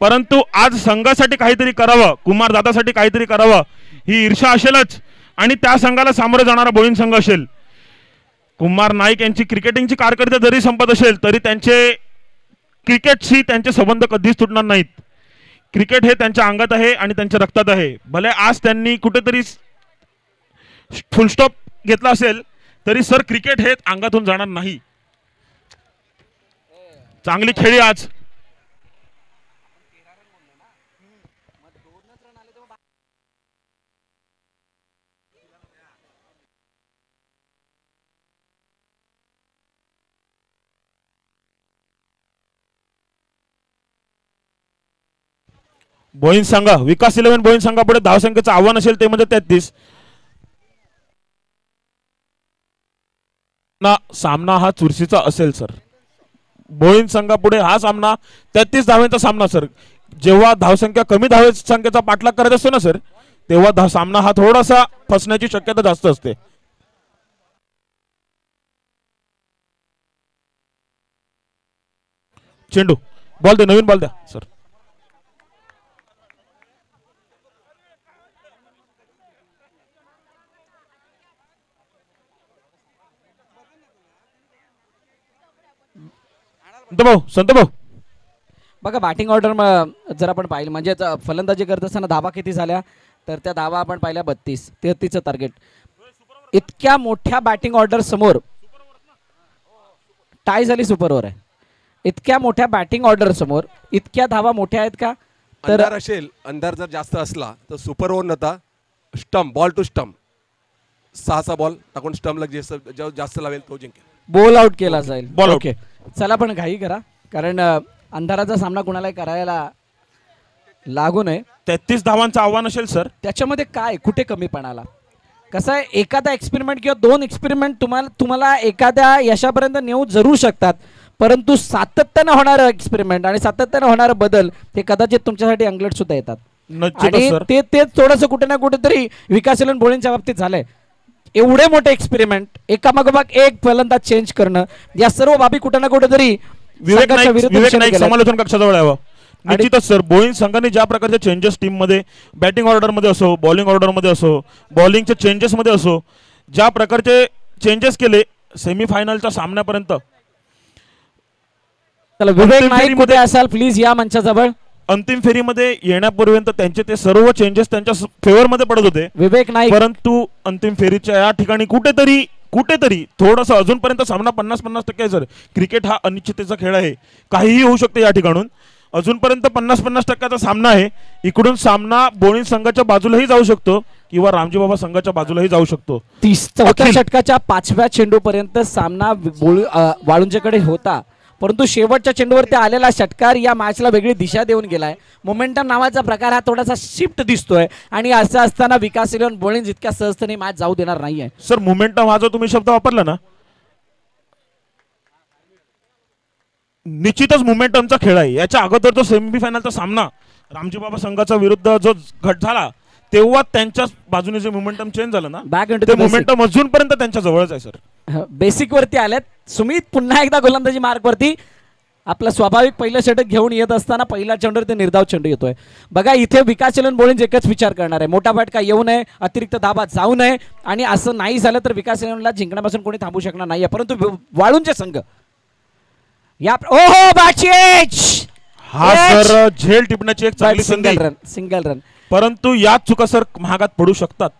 परंतु आज संघासाठी काहीतरी करावं, कुमार दादासाठी काहीतरी करावं ही ईर्षा असेलच आणि त्या संघाला सामोरं जाणारा बोलिंग संघ असेल. कुमार नाईक यांची क्रिकेटिंगची कारकीर्द जरी संपत असेल तरी त्यांचे क्रिकेटशी त्यांचे संबंध कधीच तुटणार नाहीत. क्रिकेट हे त्यांच्या अंगात आहे आणि त्यांच्या रक्तात आहे. भले आज त्यांनी कुठेतरी फुलस्टॉप घेतला असेल तरी सर क्रिकेट हे अंगातून जाणार नाही. चांगली खेळी आज. बोईंग संघ, विकास 11 बोईंग संघापुढे धावसंख्येचं आव्हान असेल ते म्हणजे 33. सामना हा चुरशीचा असेल सर. बोईंग संघापुढे हा सामना 33 धावांचा सामना सर. जेव्हा धावसंख्या कमी धावसंख्येचा पाठलाग करत असतो ना सर, तेव्हा सामना हा थोडासा फसण्याची शक्यता जास्त असते. चेंडू बॉल दे, नवीन बॉल द्या सर. संत भाऊ बघा बॅटिंग ऑर्डर जर आपण पाहिलं म्हणजे फलंदाजी करत असताना धावा किती झाल्या तर त्या धावा आपण पाहिल्या 33चं टार्गेट. इतक्या मोठ्या बॅटिंग ऑर्डर समोर टाय झाली, सुपर ओव्हर आहे. इतक्या मोठ्या बॅटिंग ऑर्डर समोर इतक्या धावा मोठ्या आहेत का तर अंधार असेल, अंधार जर जास्त असला तर सुपर ओव्हर नव्हता, stump ball to stump 6 ball टाकून स्टंपला जास्त लावेल तो जिंकेल. बॉल आउट केला जाईल. बॉल ओके चला पण घाई करा कारण अंधाराचा सामना कुणाला करायला लागू नये. 33 धावांचं आव्हान असेल सर. त्याच्यामध्ये काय कुठे कमीपणाला कसं आहे, एखादा एक्सपेरिमेंट किंवा 2 एक्सपेरिमेंट तुम्हाला एखाद्या यशापर्यंत नेऊ जरूर शकतात, परंतु सातत्यानं होणारं एक्सपेरिमेंट आणि सातत्यानं होणारा बदल हे कदाचित तुमच्यासाठी अंगलट सुद्धा येतात. आणि ते थोडंसं कुठे ना कुठेतरी विकासशील बॉलिंगच्या बाबतीत झालंय. एवढे मोठे एक्सपेरिमेंट एकामागोमाग एक फलंदाज चेंज करणं या सर्व बाबी कुठे ना कुठेतरी विवेक नाईक समालोचन कक्षाजवळ यावं. निश्चितच सर बोईंग संघाने ज्या प्रकारचे चेंजेस टीम मध्ये बॅटिंग ऑर्डर मध्ये असो, बॉलिंग ऑर्डर मध्ये असो, बॉलिंगचे चेंजेस मध्ये असो, ज्या प्रकारचे चेंजेस केले सेमीफायनलच्या सामन्यापर्यंत. चला विवेक नाईक कुठे असाल प्लीज या मंचाजवळ. अंतिम फेरीमध्ये येण्यापूर्वी त्यांचे ते सर्व चेंजेस त्यांच्या फेवर मध्ये पडत होते विवेक नाईक, परंतु अंतिम फेरीच्या या ठिकाणी कुठेतरी थोडंसं अजूनपर्यंत सामना 50-50% आहे सर. क्रिकेट हा अनिश्चिततेचा खेळ आहे, काहीही होऊ शकते या ठिकाणून. अजूनपर्यंत 50-50% सामना आहे. इकडून सामना बोईंग संघाच्या बाजूलाही जाऊ शकतो किंवा रामजी बाबा संघाच्या बाजूलाही जाऊ शकतो. 34 षटकाच्या 5व्या चेंडूपर्यंत सामना वाळुंजेकडे होता, परंतु शेवटच्या चेंडूवरती आलेला षटकार या मॅचला वेगळी दिशा देऊन गेलाय. मोमेंटम नावाचा प्रकार हा थोडासा शिफ्ट दिसतोय आणि असं असताना विकास इलेव्हन बॉलिंग इतक्या सहजतेने मॅच जाऊ देणार नाहीये सर. मोमेंटम हा जो तुम्ही शब्द वापरला ना, निश्चितच मोमेंटमचा खेळ आहे. याच्या अगोदर जो सेमीफायनलचा सामना रामजी बाबा संघाच्या विरुद्ध जो घट झाला तेव्हा त्यांच्या बाजूने जे मोमेंटम चेंज झालं ना, ते मोमेंटम अजूनपर्यंत त्यांच्या जवळच आहे सर. बेसिक वरती आल्यात, सुमित पुन्हा एकदा गोलंदाजी मार्कवरती आपला स्वाभाविक पहिलं षटक घेऊन येत असताना पहिला चेंडूवर ते निर्धाव चेंडू येतोय. बघा इथे विकास चलन बोलिंग एकच विचार करणार आहे, मोठा फटका येऊ नये, अतिरिक्त धाबा जाऊ नये, आणि असं नाही झालं तर विकास चलनला जिंकण्यापासून कोणी थांबू शकणार नाहीये. परंतु वाळूंचे संघ या ओहो बाचेच हा सर झेल टिपण्याची एक चांगली संधी, सिंगल रन, परंतु या चुका सर महागात पडू शकतात.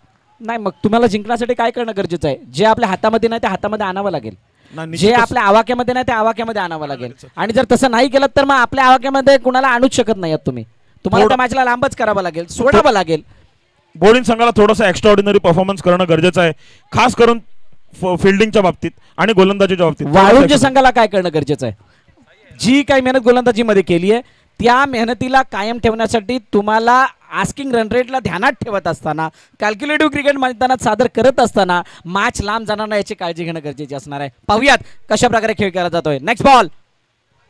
नाही मग तुम्हाला जिंकण्यासाठी काय करणं गरजेचं आहे, जे आपल्या हातामध्ये नाही ते हातामध्ये आणावं लागेल, नाही, जे आपल्या आवाक्यामध्ये नाही ते आवाक्यामध्ये आणावं लागेल. आणि जर तसं नाही केलं तर मग आपल्या आवाक्यामध्ये कुणाला आणूच शकत नाही तुम्ही, तुम्हाला त्या मॅचला लांबच करावं लागेल, सोडावं लागेल. बॉलिंग संघाला थोडासा एक्स्ट्रा ऑर्डिनरी परफॉर्मन्स करणं गरजेचं आहे, खास करून फिल्डिंगच्या बाबतीत आणि गोलंदाजीच्या बाबतीत. वाळूंच्या संघाला काय करणं गरजेचं आहे, जी काही मेहनत गोलंदाजीमध्ये केली आहे त्या मेहनतीला कायम ठेवण्यासाठी तुम्हाला आस्किंग रन रेटला ध्यानात ठेवत असताना, कॅल्क्युलेटिव्ह क्रिकेट मैदानात सादर करत असताना मॅच लांब जाणार नाही याची काळजी घेणं गरजेची असणार आहे. पाहूयात कशा प्रकारे खेळ केला जातोय. नेक्स्ट बॉल,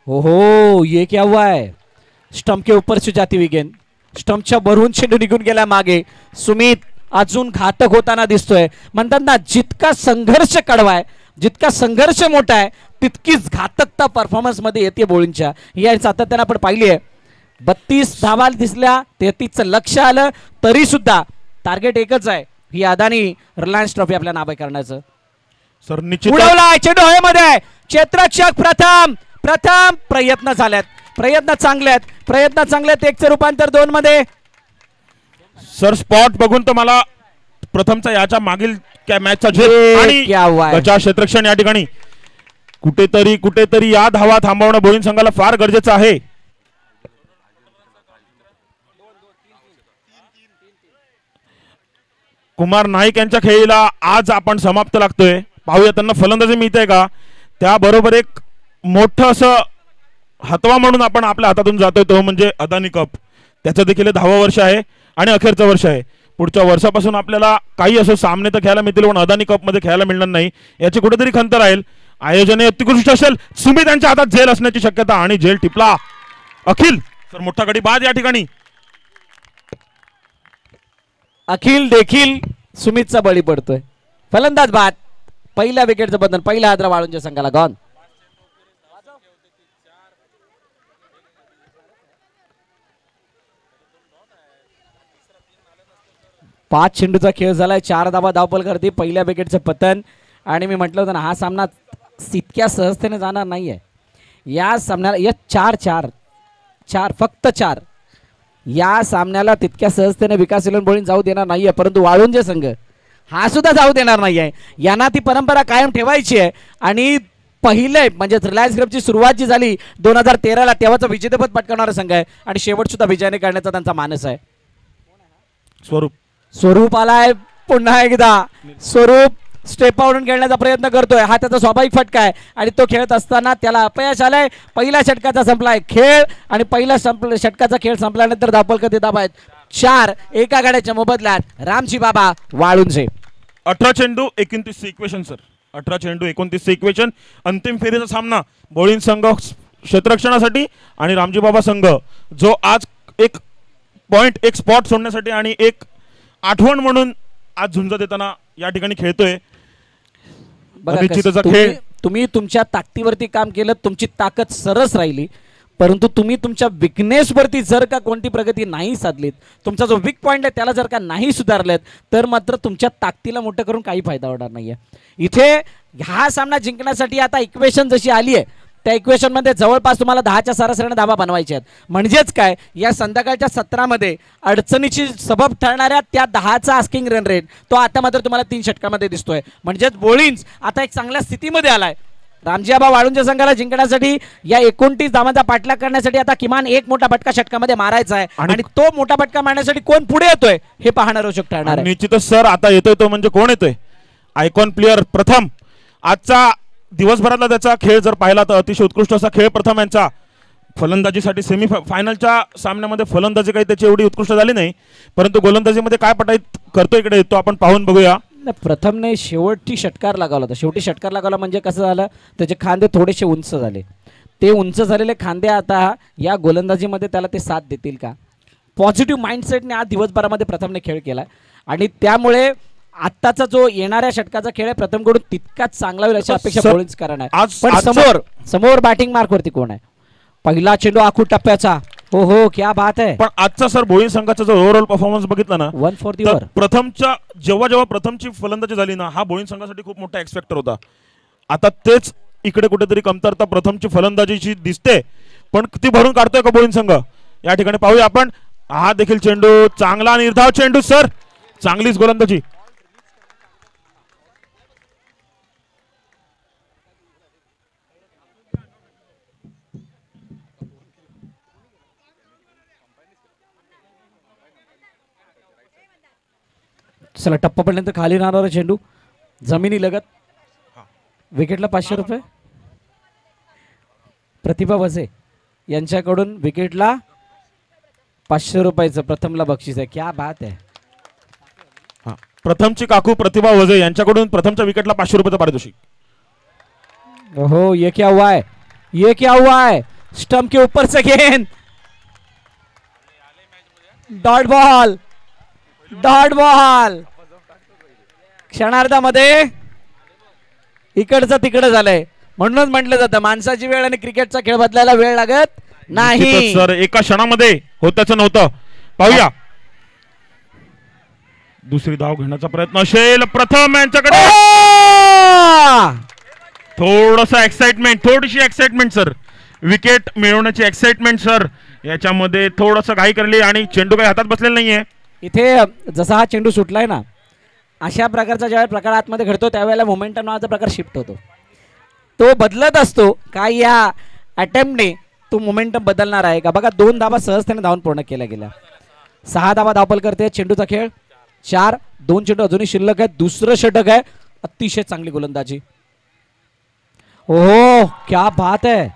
हो ये क्या हुआ है, स्टंप के ऊपर से जाती हुई गेंद, स्टंपच्या भरून चेंडू निघून गेला मागे. सुमित अजून घातक होताना दिसतोय. म्हणतात ना जितका संघर्ष कडवा आहे, जितका संघर्ष मोठा आहे तितकीच घातकता परफॉर्मन्स मध्ये येते बॉलिंगच्या. या सातत्यानं आपण पाहिली आहे. 32 धावा दिसल्या, 33चं लक्ष आलं, तरी सुद्धा टार्गेट एकच आहे, ही अदानी रिलायन्स ट्रॉफी आपल्या नावे करण्याचं. सर निश्चित उडवलाय चेंडू हवेमध्ये, क्षेत्ररक्षक प्रथम प्रयत्न झालेत, प्रयत्न चांगले आहेत, एकचं रूपांतर 2 मध्ये. सर स्पॉट बघून तर मला प्रथमचा याच्या मागील मॅचचा झेल आणि बचाव क्षेत्ररक्षण या ठिकाणी कुठेतरी या धावा थांबवणं बॉलिंग संघाला फार गरजेचं आहे. कुमार नाईक यांच्या खेळीला आज आपण समाप्त लागतोय. पाहूया त्यांना फलंदाजी मिळते का. त्याबरोबर एक मोठं असं हतवा म्हणून आपण आपल्या हातातून जातोय तो म्हणजे अदानी कप. त्याचं देखील 10वं वर्ष आहे आणि अखेरचं वर्ष आहे. पुढच्या वर्षापासून आपल्याला काही असं सामने तर खेळायला मिळतील पण अदानी कप मध्ये खेळायला मिळणार नाही याची कुठेतरी खंत राहील. आयोजन अतिकृष्ट असेल. सुमित यांच्या हातात झेल असण्याची शक्यता आणि झेल टिपला. अखिल सर मोठा गडी बाद या ठिकाणी. अखिल देखील सुमितचा बळी पडतोय. फलंदाज बाद. पहिल्या विकेटचं बंधन, पहिला हादरा वाळूंच्या संघाला गॉन. पाच चेंडूचा खेळ झालाय, 4 धावा धावपल करते. पहिल्या विकेटचं पतन. आणि मी म्हटलं होतं ना हा सामना इतक्या सहजतेने जाणार नाहीये. या सामन्याला या 4 फक्त 4 या सामन्याला तितक्या सहजतेने विकास इलेव्हन बॉलिंग जाऊ देणार नाहीये. परंतु वाळुंजे संघ हा सुद्धा जाऊ देणार नाहीये. यांना ती परंपरा कायम ठेवायची आहे. आणि पहिले म्हणजे रिलायन्स क्लबची सुरुवात जी झाली 2013ला तेव्हाचं विजेतेपद पटकावणारा संघ आहे आणि शेवट सुद्धा विजयाने काढण्याचा त्यांचा मानस आहे. स्वरूप आलाय पुन्हा एकदा. स्वरूप स्टेप आउट खेळण्याचा प्रयत्न करतोय. हा त्याचा स्वाभाविक फटका आहे आणि तो खेळत असताना त्याला अपयश आलंय. पहिल्या षटकाचा संपलाय खेळ आणि पहिल्या षटकाचा खेळ संपल्यानंतर धावपल कधी धाबा आहेत 4 एका गाड्याच्या मोबदल्यात रामजी बाबा वाळुंजे. 18 चेंडू 29 इक्वेशन सर. 18 चेंडू 29 इक्वेशन. अंतिम फेरीचा सामना बॉलिंग संघ क्षेत्ररक्षणासाठी आणि रामजी बाबा संघ जो आज एक पॉइंट एक स्पॉट सोडण्यासाठी आणि एक आठवण म्हणून आज झुंज देताना या ठिकाणी खेळतोय. तुम्ही तुमच्या ताकदीवरती काम केलं, तुमची ताकद सरस राहिली. परंतु तुम्ही तुमच्या विकनेसवरती जर का कोणती प्रगती नाही साधलीत, तुमचा जो वीक पॉइंट आहे त्याला जर का नाही सुधारलेत तर मात्र तुमच्या ताकदीला मोठं करून काही फायदा होणार नाहीये. इथे हा सामना जिंकण्यासाठी आता इक्वेशन जशी आली आहे त्या इक्वेशन मध्ये जवळपास तुम्हाला 10च्या सरासरीने धावा बनवायच्या आहेत. म्हणजेच काय या संध्याकाळच्या सत्रामध्ये अडचणीची सबब ठरणाऱ्या त्या 10चा आस्किंग रन रेट तो आता मात्र तुम्हाला 3 षटकामध्ये दिसतोय. म्हणजेच बॉलिंग आता एक चांगल्या स्थितीमध्ये आलाय. रामजीआबा वाळुंजे संघाला जिंकण्यासाठी या 29 धावांचा पाठलाग करण्यासाठी आता किमान एक मोठा फटका षटकामध्ये मारायचा आहे आणि तो मोठा फटका मारण्यासाठी कोण पुढे येतोय हे पाहणार रोचक ठरणार आहे. निश्चितच सर आता येतोय तो म्हणजे कोण येतोय. आयकॉन प्लेअर प्रथम. आजचा दिवसभरातला त्याचा खेळ जर पाहिला तर अतिशय उत्कृष्ट असा खेळ प्रथम यांचा. फलंदाजीसाठी सेमी फायनलच्या सामन्यामध्ये फलंदाजी काही त्याची एवढी उत्कृष्ट झाली नाही परंतु गोलंदाजीमध्ये काय पटाईत करतो इकडे तो आपण पाहून बघूया. प्रथमने शेवटी षटकार लगावला होता. शेवटी षटकार लगावला म्हणजे कसं झालं त्याचे खांदे थोडेसे उंच झाले. ते उंच झालेले खांदे आता या गोलंदाजीमध्ये त्याला ते साथ देतील का. पॉझिटिव्ह माइंडसेटने आज दिवसभरामध्ये प्रथमने खेळ केला आणि त्यामुळे आत्ताचा जो येणाऱ्या षटकाचा खेळ आहे प्रथमकडून तितकाच चांगला होईल अशी अपेक्षा सर, बोलिंजकरांना आहे. आज- पण आजचा- समोर बॅटिंग मार्क वरती कोण आहे? पहिला चेंडू आखू टप्प्याचा. हो हो, क्या बात आहे. पण आजचा सर भोईन संघाचा जो ओव्हरऑल परफॉर्मन्स बघितला ना, 1 for the तर over. प्रथमच्या जेव्हा प्रथमची फलंदाजी झाली ना, हा भोईन संघासाठी खूप मोठा एक्सपेक्टर होता. आता तेच इकडे कुठेतरी कमतरता प्रथमची फलंदाजीची दिसते, पण ती भरून काढतोय का भोईन संघ या ठिकाणी पाहूया आपण. हा देखील चेंडू चांगला निर्धाव चेंडू सर, चांगलीच गोलंदाजी. चला टप्पापर्यंत खाली राहणारा चेंडू जमिनी लगत. विकेटला 500 रुपये. प्रतिभा वझे यांच्याकडून विकेटला 500 रुपयाचं प्रथमला बक्षीस आहे. क्या बात आहे. हा, प्रथमची काकू प्रतिभा वजे यांच्याकडून प्रथमच्या विकेटला 500 रुपयाचं पारितोषिक. ओहो, ये क्या हुआ है, ये क्या हुआ है. स्टंप के ऊपर से गेंद, डॉट बॉल, डॉट बॉल. क्षणार्धामध्ये इकडचं तिकडं झालंय. म्हणूनच म्हटलं जातं माणसाची वेळ आणि क्रिकेटचा खेळ बदलायला वेळ लागत नाही. निश्चितच सर, एका क्षणामध्ये होताच नव्हतं. पाहूया दुसरी धाव घेण्याचा प्रयत्न असेल प्रथम यांच्याकडे. थोडंसं एक्साइटमेंट, थोडीशी एक्साइटमेंट सर, विकेट मिळवण्याची एक्साइटमेंट सर, याच्यामध्ये थोडंसं घाई करली आणि चेंडू काही हातात बसलेला नाहीये. इथे जसा हा चेंडू सुटलाय ना, अशा प्रकारचा ज्यावेळेला प्रकार आतमध्ये घडतो त्यावेळेला मोमेंटम नावाचा प्रकार शिफ्ट होतो. तो बदलत असतो. काय या अटेम्प्टने तो मोमेंटम बदलणार आहे का? बघा 2 धावा सहजतेने धावून पूर्ण केल्या गेल्या. 6 धावा धावपल करते. चेंडूचा खेळ 4, 2 चेंडू अजूनही शिल्लक आहे. दुसरं षटक आहे. अतिशय चांगली गोलंदाजी. ओहो, क्या बात आहे.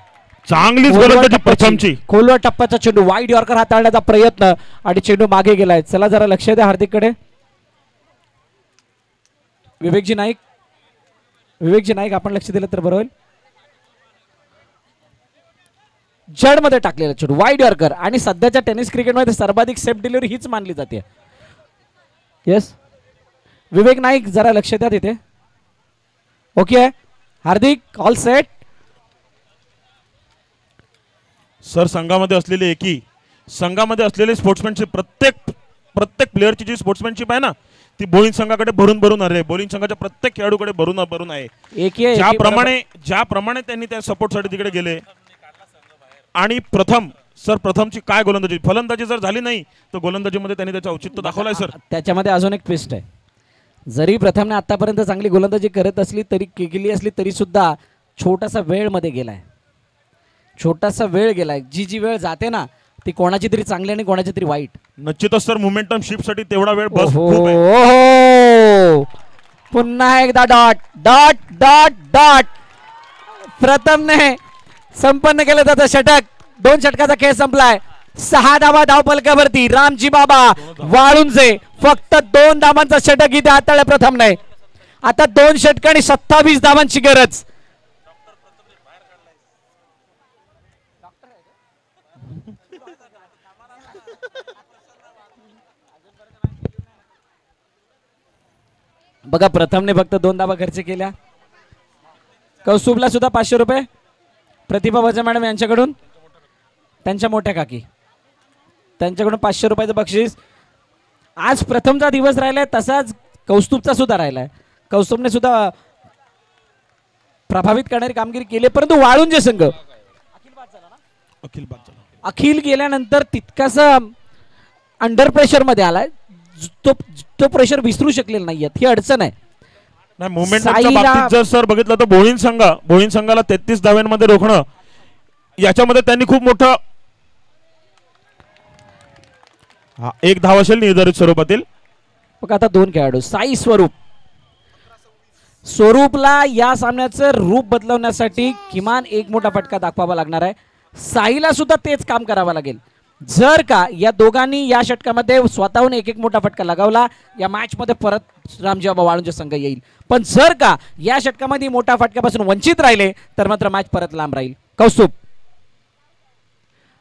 चांगलीच गोलंदाजी प्रथमची. खोलवर टप्प्याचा चेंडू वाईड यॉर्कर हाताळण्याचा प्रयत्न आणि चेंडू मागे गेलाय. चला जरा लक्ष द्या हार्दिककडे. विवेकजी नाईक आपण लक्ष दिलं तर बरं होईल. जडमध्ये टाकलेला चेंडू वाईड यॉर्कर आणि सध्याच्या टेनिस क्रिकेटमध्ये सर्वाधिक सेफ डिलिव्हरी हीच मानली जाते. येस विवेक नाईक, जरा लक्ष द्या तिथे. ओके हार्दिक, ऑल सेट. सर, संघामध्ये असलेली एकी, संघामध्ये असलेली स्पोर्ट्समॅनशिप, प्रत्येक प्लेअरची जी स्पोर्ट्समॅनशिप आहे ना, ती बॉलिंग संघाकडे भरून आहे. बॉलिंग संघाच्या प्रत्येक खेळाडूकडे भरून आहे. ज्याप्रमाणे त्यांनी त्या सपोर्टसाठी तिकडे गेले. आणि प्रथमची काय गोलंदाजी, फलंदाजी जर झाली नाही तर गोलंदाजीमध्ये त्यांनी त्याचं औचित्य दाखवलंय सर. त्याच्यामध्ये अजून एक ट्विस्ट आहे. जरी प्रथमने आतापर्यंत चांगली गोलंदाजी करत असली तरी सुद्धा छोटासा वेळ मध्ये गेलाय. छोटासा वेळ गेलाय. जी वेळ जाते ना ती कोणाची तरी चांगली आणि कोणाची तरी वाईट. निश्चितच सर, मोमेंटम शिफ्ट साठी तेवढा वेळ बस. पुन्हा एकदा डॉट डॉट डॉट डॉट. प्रथमने संपन्न केलं जातं षटक. 2 षटकाचा खेळ संपलाय. 6 धावा धावपलकावरती. रामजी बाबा वाळुंजे फक्त 2 धावांचा षटक इथे हाताळला प्रथमने. आता 2 षटक आणि 27 धावांची गरज. बघा प्रथमने फक्त 2 धावा खर्च केल्या. कौस्तुभला सुद्धा 500 रुपये. प्रतिभा वझे मॅडम यांच्याकडून, त्यांच्या मोठ्या काकी, त्यांच्याकडून 500 रुपयाचं बक्षीस. आज प्रथमचा दिवस राहिलाय तसाच कौस्तुभचा सुद्धा राहिलाय. कौस्तुभने सुद्धा प्रभावित करणारी कामगिरी केली, परंतु वाळुंजे संघ अखिल गेल्यानंतर तितकासा अंडर प्रेशर मध्ये आलाय. तो प्रेशर विसरू शकलेला नाहीये. ही अडचण आहे. मोमेंटमच्या बाबतीत जर सर बघितलं तर भोईन संघाला 33 धाव्यांमध्ये रोखणं, याच्यामध्ये त्यांनी खूप मोठं 1 धाव असेल निर्धारित स्वरूपातील. मग आता 2 खेळाडू. साई स्वरूपला या सामन्याचं रूप बदलवण्यासाठी किमान 1 मोठा फटका दाखवावा लागणार आहे. साईला सुद्धा तेच काम करावं लागेल. जर का या दोघांनी या षटकामध्ये स्वतःहून 1 मोठा फटका लगावला, या मॅच मध्ये परत रामजी बाबा वाळुंजे संघ येईल. पण जर का या षटकामध्ये मोठ्या फटक्यापासून वंचित राहिले तर मात्र मॅच परत लांब राहील. कौस्तुभ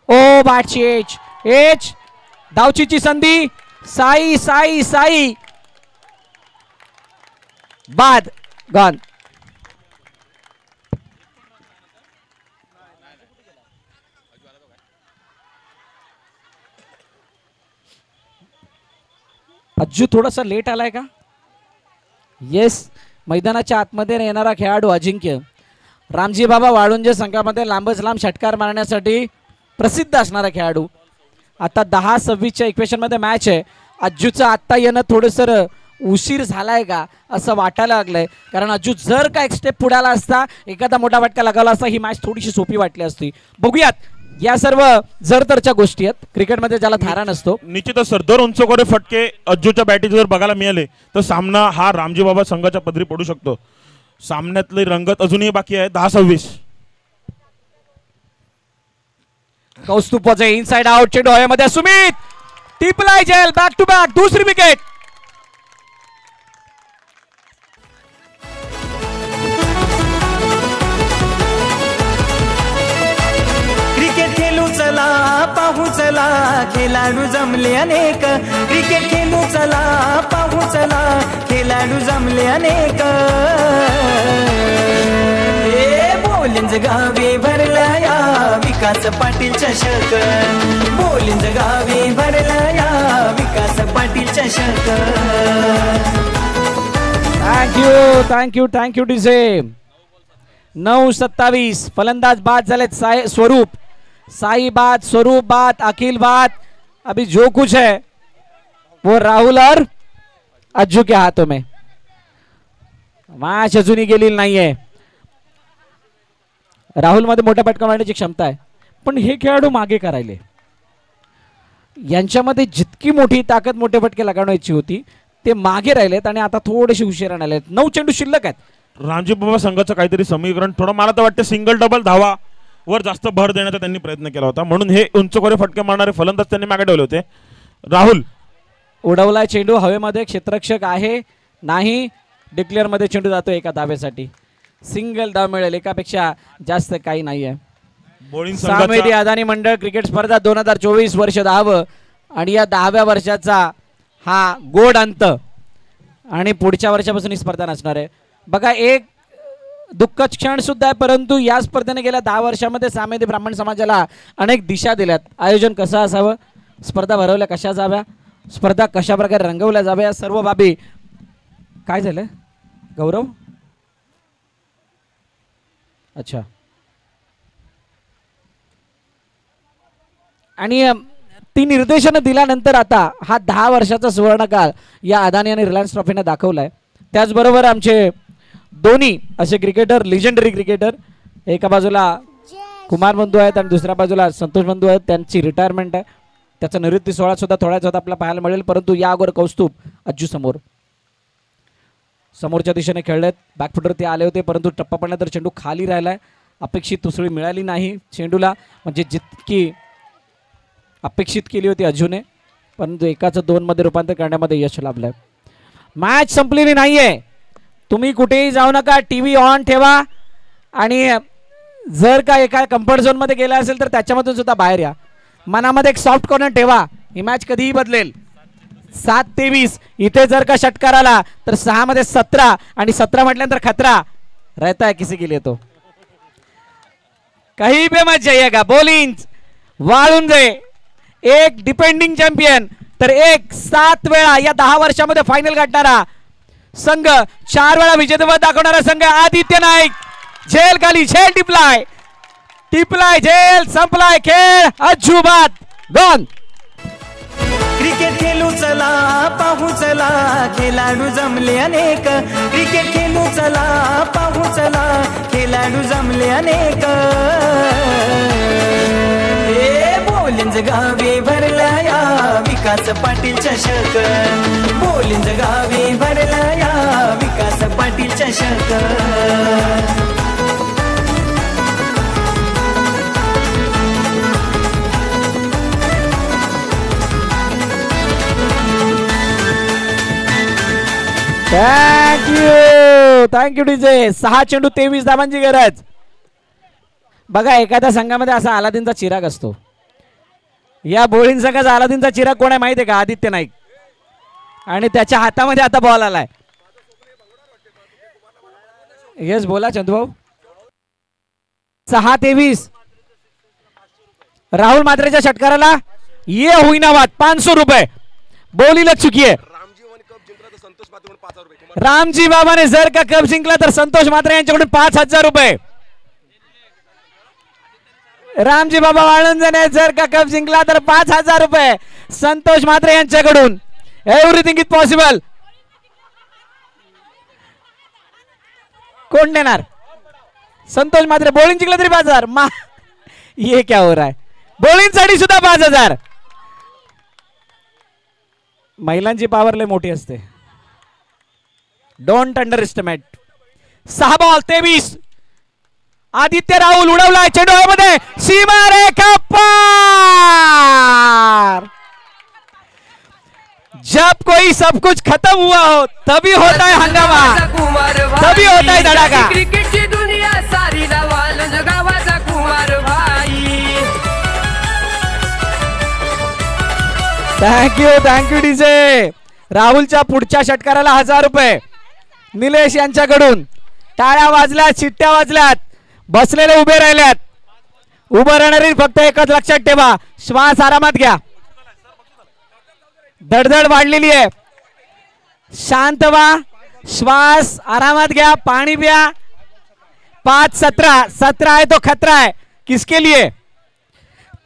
ओ बॅटची एच धावचीची संधी. साई बाद गॉन. अज्जू थोडासा लेट आलाय का? येस. मैदानाच्या आतमध्ये येणारा खेळाडू अजिंक्य रामजी बाबा वाळुंजे संघामध्ये लांबच लांब षटकार मारण्यासाठी प्रसिद्ध असणारा खेळाडू. आता 10-26च्या इक्वेशन मध्ये मॅच आहे. अज्जूचं आत्ता येणं थोडंसं उशीर झालाय का असं वाटायला लागलंय, कारण अज्जू जर का एक स्टेप पुढे आला असता, एखादा मोठा फटका लागला असता, ही मॅच थोडीशी सोपी वाटली असती. बघूयात. या सर्व जरतरच्या गोष्टी आहेत क्रिकेटमध्ये, ज्याला थारा नसतो. निश्चितच सर, दर उंचकोरे फटके अज्जूच्या बॅटिंग जर बघायला मिळाले तर सामना हा रामजी बाबा संघाच्या पदरी पडू शकतो. सामन्यातली रंगत अजूनही बाकी आहे. 10-26. कौस्तुभचे इनसाइड आउट चेंडू हवेमध्ये. सुमित टिपलाय जेल. बॅक टू बॅक दुसरी विकेट. क्रिकेट खेळू चला, पाहू चला, खेळाडू जमले अनेक. क्रिकेट खेळू चला, पाहू चला, खेळाडू जमले अनेक. बोलिंज गावी भरला या विकास पाटील चषक. बोलिंज गावी भरला या विकास पाटील चषक. Thank you DJ. 9-27. फलंदाज बाद झालेत. स्वरूप साई बाद, स्वरूप बाद, अखिल बाद. अभी जो कुछ है वो राहुल और अज्जू के हाथों में. मॅच अजूनही गेलेली नाहीये. राहुल मध्ये मोठा फटका मारण्याची क्षमता आहे, पण हे खेळाडू मागे करायले. यांच्यामध्ये जितकी मोठी ताकद मोठे फटके लगावण्याची होती ते मागे राहिलेत आणि आता थोडेसे उशिरा आलेत. 9 चेंडू शिल्लक आहेत. रामजी बाबा संघाचं काहीतरी समीकरण थोडं मला तर वाटतं सिंगल डबल धावा वर जास्त भर देण्याचा त्यांनी प्रयत्न केला होता, म्हणून हे उंचकोरे फटके मारणारे फलंदाज त्यांनी मागे ठेवले होते. राहुल उडवलाय चेंडू हवेमध्ये. क्षेत्ररक्षक आहे नाही. डिक्लेअर मध्ये चेंडू जातो एका धावेसाठी. सिंगल धाव मिळेल, एकापेक्षा जास्त काही नाहीये. बॉलिंग सामेदी अदानी मंडळ क्रिकेट स्पर्धा 2024 वर्ष 10व आणि या 10व्या वर्षाचा हा गोड अंत आणि पुढच्या वर्षापासून ही स्पर्धा नसणार आहे. बघा, एक दुःखद क्षण सुद्धा आहे, परंतु या स्पर्धेने गेल्या 10 वर्षामध्ये सामेदी ब्राह्मण समाजाला अनेक दिशा दिल्यात. आयोजन कसं असावं, स्पर्धा भरवल्या कशा जाव्या, स्पर्धा कशा प्रकारे रंगवल्या जाव्या, या सर्व बाबी. काय झालं गौरव? अच्छा. आणि ती निर्देशनं दिल्यानंतर आता हा 10 वर्षाचा सुवर्णकाळ या अदानी आणि रिलायन्स ट्रॉफीने दाखवलाय. त्याचबरोबर आमचे दोन्ही असे क्रिकेटर, लिजेंडरी क्रिकेटर, एका बाजूला कुमार बंधू आहेत आणि दुसऱ्या बाजूला संतोष बंधू आहेत. त्यांची रिटायरमेंट आहे. त्याचा निवृत्ती सोहळा सुद्धा थोड्याच होता आपल्याला पाहायला मिळेल. परंतु या अगोदर कौस्तुभ अज्जू समोरच्या दिशेने खेळलेत. बॅकफुटर ते आले होते, परंतु टप्पा पडल्यानंतर चेंडू खाली राहिलाय. अपेक्षित तुसळी मिळाली नाही चेंडूला, म्हणजे जितकी अपेक्षित केली होती अज्जूने, परंतु एकाचं 2 मध्ये रूपांतर करण्यामध्ये यश लाभलंय. मॅच संपलेली नाहीये. तुम्ही कुठेही जाऊ नका. टीव्ही ऑन ठेवा आणि जर का एका कम्फर्ट झोन मध्ये गेला असेल तर त्याच्यामधून सुद्धा बाहेर या. मनामध्ये एक सॉफ्ट कॉर्नर ठेवा. ही मॅच कधीही बदलेल. 7-23. इथे जर का षटकार आला तर 6 मध्ये 17 आणि 17 म्हटल्यानंतर खतरा रहता है किसी के लिए. तो कहीं पे मत जाइएगा. बॉलिंग वाळुंजे एक डिपेंडिंग चॅम्पियन, तर एक 7 वेळा या 10 वर्षामध्ये फायनल गाठणारा संघ, 4 वेळा विजेतेपद दाखवणारा संघ आदित्य नाईक. झेल खाली, झेल टिपलाय झेल, संपलाय खेळ. अज्जू बाद गॉन. क्रिकेट खेळू चला, पाहू चला, खेळाडू जमले अनेक. क्रिकेट खेळू चला, पाहू चला, खेळाडू जमले अनेक. बोलिंज गावी भरला या विकास पाटील चषक. बोलिंज गावी भरला या विकास पाटील चषक. Thank you DJ. 6 चेंडू 23 धावांची गरज. बघा, एखाद्या संघामध्ये असा अलादीनचा चिराग असतो. या बॉलिंग संघाचा अलादीनचा चिराग कोण आहे माहिती आहे का? आदित्य नाईक. आणि त्याच्या हातामध्ये आता बॉल आलाय. येस बोला चंदूभाऊ. 6-23 राहुल मात्रेच्या षटकाराला ये होईना बात. 500 रुपये बोली लग चुकी आहे. रामजी बाबाने जर का कप जिंकला तर संतोष मात्रे यांच्याकडून 5,000 रुपये. रामजी बाबा वाळंजने जर का कप जिंकला तर 5,000 रुपये संतोष मात्रे यांच्याकडून. Everything is possible. कोण देणार? संतोष मात्रे. बॉलिंग जिंकलं तरी 5,000. ये क्या हो रहा है? बॉलिंग साठी सुद्धा 5,000. महिलांची पावर लय मोठी असते. Don't underestimate. 6 ball 23. Aditya Rahul उडवलाय चेंडू मध्ये. सीमारेखा पार. जब कोई सब कुछ खत्म हुआ हो तभी होता है हंगामा, तभी होता है धड़ाका. क्रिकेटची दुनिया सारी वालंज गावाचा कुमार भाई. Thank you DJ. राहुलच्या पुढच्या षटकाराला 1,000 रुपये निलेश यांच्याकडून. टाळ्या वाजल्यात, शिट्ट्या वाजल्यात, बसलेले उभे राहिल्यात. उभं राहणारी फक्त एकच लक्षात ठेवा, श्वास आरामात घ्या. धडधड वाढलेली आहे. शांत व्हा, श्वास आरामात घ्या, पाणी प्या. 5-17 आहे तो खतरा आहे. किसके लिए?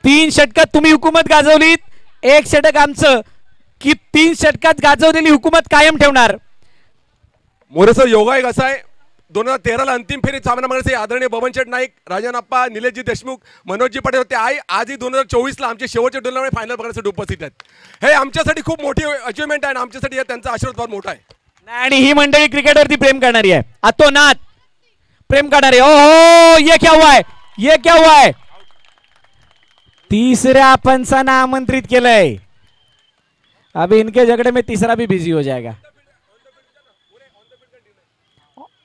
3 षटकात तुम्ही हुकूमत गाजवलीत. 1 षटक आमचं की 3 षटकात गाजवलेली हुकूमत कायम ठेवणार. मोरे सर योगा एक असा आहे, 2013ला अंतिम फेरीत सामना मागण्याचे आदरणीय बबनशेठ नाईक, राजनप्पा, निलेशजी देशमुख, मनोजजी पटेल होते. आजही 2024ला आमचे शेवटच्या टुर्नामेंट फायनल बघण्यासाठी उपस्थित आहेत. हे आमच्यासाठी खूप मोठी अचिव्हमेंट आहे आणि आमच्यासाठी त्यांचा आशीर्वाद फार मोठा आहे. आणि ही मंडळी क्रिकेटवरती प्रेम करणारी आहे, अतोनात प्रेम करणारी. ओहो, ये क्या हुआ है, ये क्या हुआ है? तीसऱ्या पंचांना आमंत्रित केलंय. अभी इनके झगड़े में तीसरा भी बिजी हो जाएगा.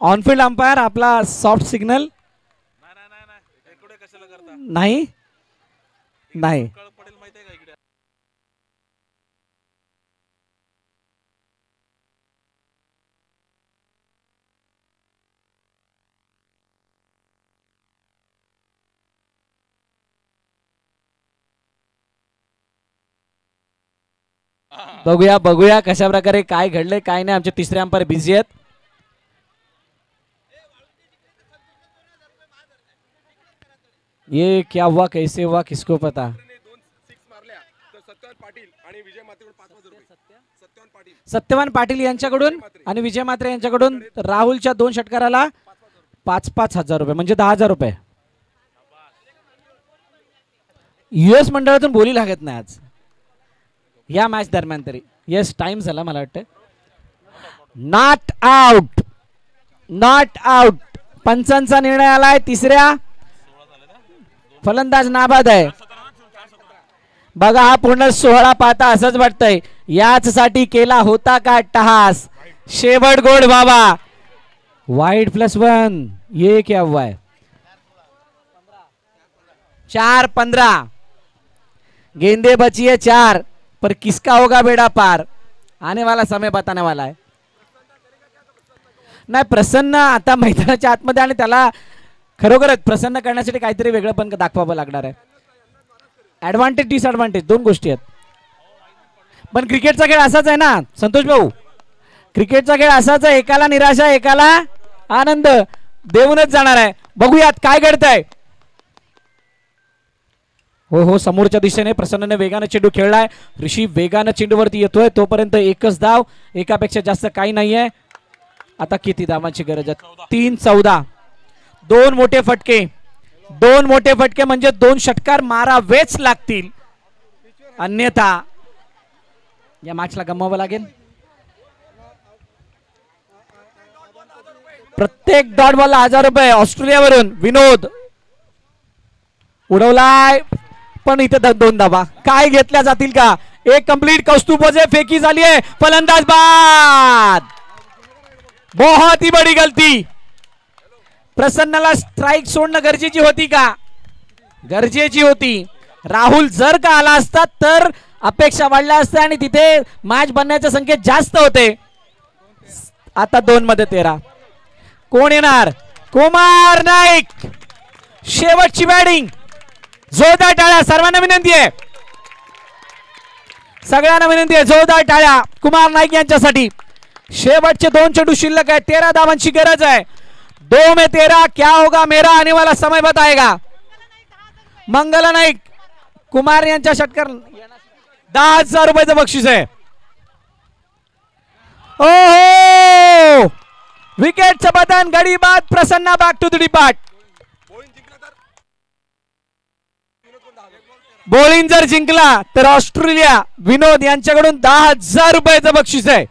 ऑनफील्ड अंपायर आपला सॉफ्ट सिग्नल नाही नाही. बघूया बघूया कशा प्रकारे काय घडलंय काय नाही. आमचे तिसरे अंपायर बिझी आहेत. ये क्या हुआ, कैसे हुआ, किसको पता. सत्यवान पाटील यांच्याकडून आणि विजय मात्रे यांच्याकडून राहुलच्या 2 षटकाराला 5,000 रुपये म्हणजे 10,000 रुपये. US मंडळातून बोली लागत नाही आज या मॅच दरम्यान तरी. येस टाइम झाला मला वाटतं. Not out, not out. पंचांचा निर्णय आलाय. तिसऱ्या फलंदाज नाबाद आहे. बघा हा पूर्ण सोहळा पाहता असंच वाटतंय याच साठी केला होता का टहास. शेवट गोड बाबा. वाइड +1. ये क्या हुआ है? 4-15. गेंदे बची है 4 पर किसका होगा बेड़ा पार, आने वाला समय बताने वाला है. नाही प्रसन्न आता मैदानाच्या आतमध्ये आणि त्याला खरोखरच प्रसन्न करण्यासाठी काहीतरी वेगळं पण दाखवावं लागणार आहे. ऍडव्हान्टेज डिसएडव्हान्टेज 2 गोष्टी आहेत. पण क्रिकेटचा खेळ असाच आहे ना संतोष भाऊ. क्रिकेटचा खेळ असाच आहे, एकाला निराशा एकाला आनंद देऊनच जाणार आहे. बघूयात काय घडतंय. हो हो समोरच्या दिशेने प्रसन्नने वेगाने चेंडू खेळलाय. ऋषी वेगाने चेंडूवरती येतोय. तोपर्यंत एकच धाव, एकापेक्षा जास्त काही नाहीये. आता किती धावांची गरज आहे? 3-14. 2 मोठे फटके, 2 मोठे फटके म्हणजे 2 षटकार मारावेच लागतील, अन्यथा या मॅचला गमवावं लागेल. प्रत्येक डॉट बॉलला 1,000 रुपये. ऑस्ट्रेलियावरून विनोद उडवलाय पण इथे 2 धावा काय घेतल्या जातील का? एक कंप्लीट कौस्तुभोजे फेकी झाली आहे. फलंदाज बाद. बहुत ही बड़ी गलती. प्रसन्नाला स्ट्राइक सोडणं गरजेची होती का? गरजेची होती. राहुल जर का आला असता तर अपेक्षा वाढल्या असत्या आणि तिथे मॅच बनण्याचे संकेत जास्त होते. आता 2 मध्ये 13. कोण येणार? कुमार नाईक. शेवटची बॅटिंग. जोरदार टाळ्या. सर्वांना विनंती आहे, सगळ्यांना विनंती आहे, जोरदार टाळ्या कुमार नाईक यांच्यासाठी. शेवटचे 2 चेंडू शिल्लक आहे. 13 धावांची गरज आहे. 2 में 13. क्या होगा मेरा आने वाला समय बताएगा. मंगला नाईक कुमार यांच्या षटकार. 10,000 रुपयाचं बक्षीस आहे. ओहो, विकेटचं बटन. गडी बाद. Prasanna back to the depart. Bowling जर जिंकला तर ऑस्ट्रेलिया विनोद यांच्याकडून 10,000 रुपयाचं बक्षीस आहे.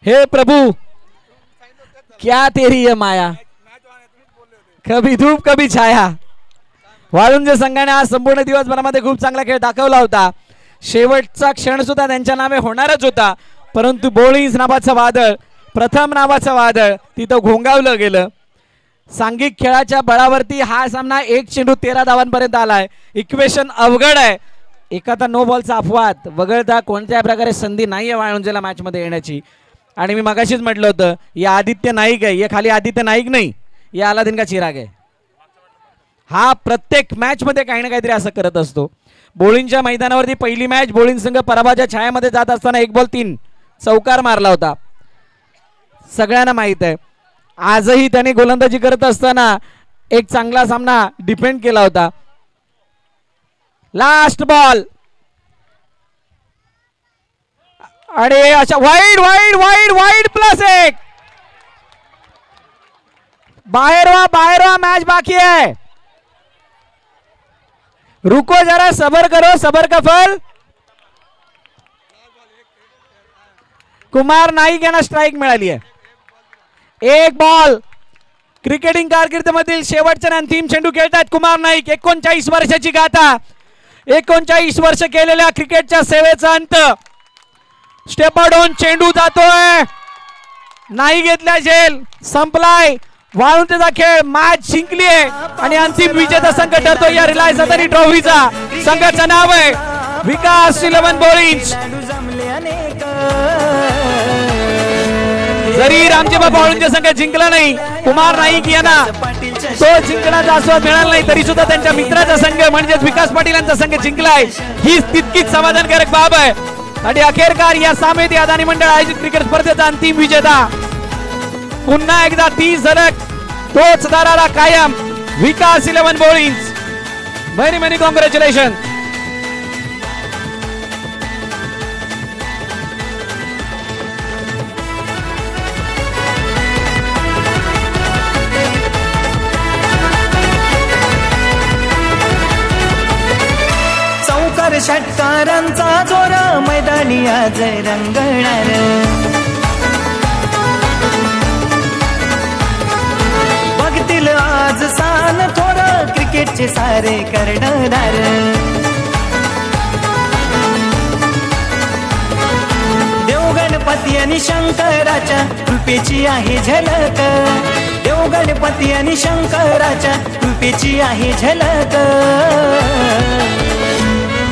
हे प्रभू, क्या तेरी ये माया, कभी धूप कभी छाया. वाळुंज संघाने आज संपूर्ण दिवसभरामध्ये खूप चांगला खेळ दाखवला होता. शेवटचा क्षण सुद्धा त्यांच्या नावे होणारच होता, परंतु बॉलिंग नावाचं वादळ, प्रथम नावाचं वादळ तिथं घोंगावलं गेलं. सांघिक खेळाच्या बळावरती हा सामना 1 चेंडू 13 धावांपर्यंत आलाय. इक्वेशन अवघड आहे. एखादा नो बॉलचा अपवाद वगळता कोणत्या प्रकारे संधी नाहीये वाळुंजला मॅच मध्ये येण्याची. आणि मी मगाशीच म्हटलं होतं, या आदित्य नाईक आहे, या खाली आदित्य नाईक नाही, या अलादीन का चिराग आहे. हा प्रत्येक मॅच मध्ये काही ना काहीतरी असं करत असतो. बॉलिंगच्या मैदानावरती पहिली मॅच बॉलिंग संघ पराभवाच्या छायामध्ये जात असताना 1 बॉल 3 चौकार मारला होता, सगळ्यांना माहित आहे. आजही त्यांनी गोलंदाजी करत असताना एक चांगला सामना डिफेंड केला होता. लास्ट बॉल आणि अशा wide wide wide wide plus 1. बाहेर व्हा, मॅच बाकी है. रुको जरा, सबर करो, सबर का फल. कुमार नाईक यांना स्ट्राईक मिळाली आहे. 1 बॉल. क्रिकेटिंग कारकिर्दीमधील शेवटचा अंतिम चेंडू खेळतात कुमार नाईक. 39 वर्षाची गाथा, 39 वर्ष केलेल्या क्रिकेटच्या सेवेचा अंत. स्टेपाडोन चेंडू जातोय, नाही घेतला झेल, संपलाय. वाळुंजचा खेळ, मॅच जिंकली आहे आणि अंतिम विजेता संघ ठरतो या रिलायन्स अदानी ट्रॉफीचा. संघाचं नाव आहे विकास 11 बॉलिंग्स. जरी रामजी बाबा वाळुंज संघ जिंकला नाही, कुमार नाईक यांना तो जिंकण्याचा आस्वाद मिळाला नाही, तरी सुद्धा त्यांच्या मित्राचा संघ म्हणजेच विकास पाटील यांचा संघ जिंकलाय. ही तितकीच समाधानकारक बाब आहे. आणि अखेरकार या सामेती अदानी मंडळ आयोजित क्रिकेट स्पर्धेचा अंतिम विजेता पुन्हा एकदा 30 झलक तोच दरारा कायम Vikas 11 bowlings. Very many congratulation. चौकार षटकारांचा जोर मैदानी आज रंगणार. बघतील आज सान थोडं क्रिकेटचे सारे कर्णधार. देवगणपती आणि शंकराच्या कृपेची आहे झलक. देवगणपती आणि शंकराच्या कृपेची आहे झलक.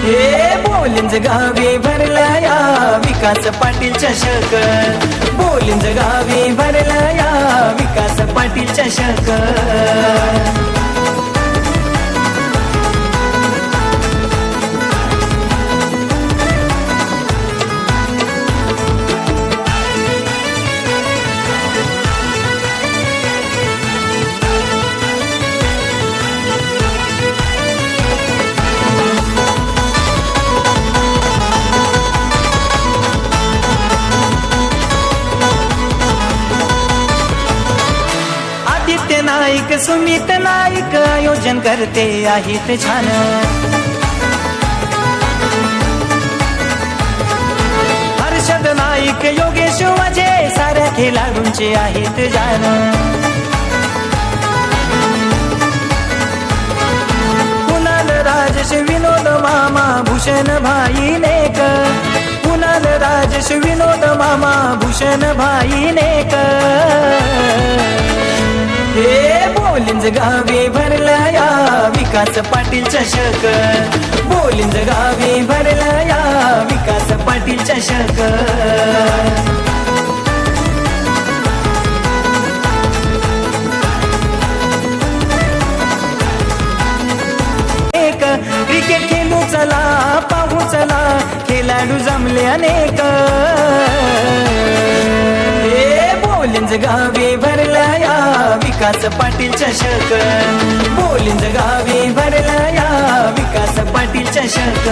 हे बोलिंज गावी भरला या विकास पाटील चषक. बोलिंज गावी भरला या विकास पाटील चषक. नाईक सुमित नाईक आयोजन करते आहेत छान. हर्षद नाईक योगेश वाजे साऱ्या खेळाडूंचे आहेत जाण. कुणाल राजेश विनोद मामा भूषण भाई नेक. कुणाल राजेश विनोद मामा भूषण भाई नेक. हे बोलिंज गावी भरला या विकास पाटील चषक. बोलिंज गावी भरला या विकास पाटील चषक. चषक क्रिकेट खेळू चला पाहू चला खेळाडू जमले अनेक बोलिंज गावी भरला या विकास पाटील चषक बोलिंज गावी भरला या विकास पाटील चषक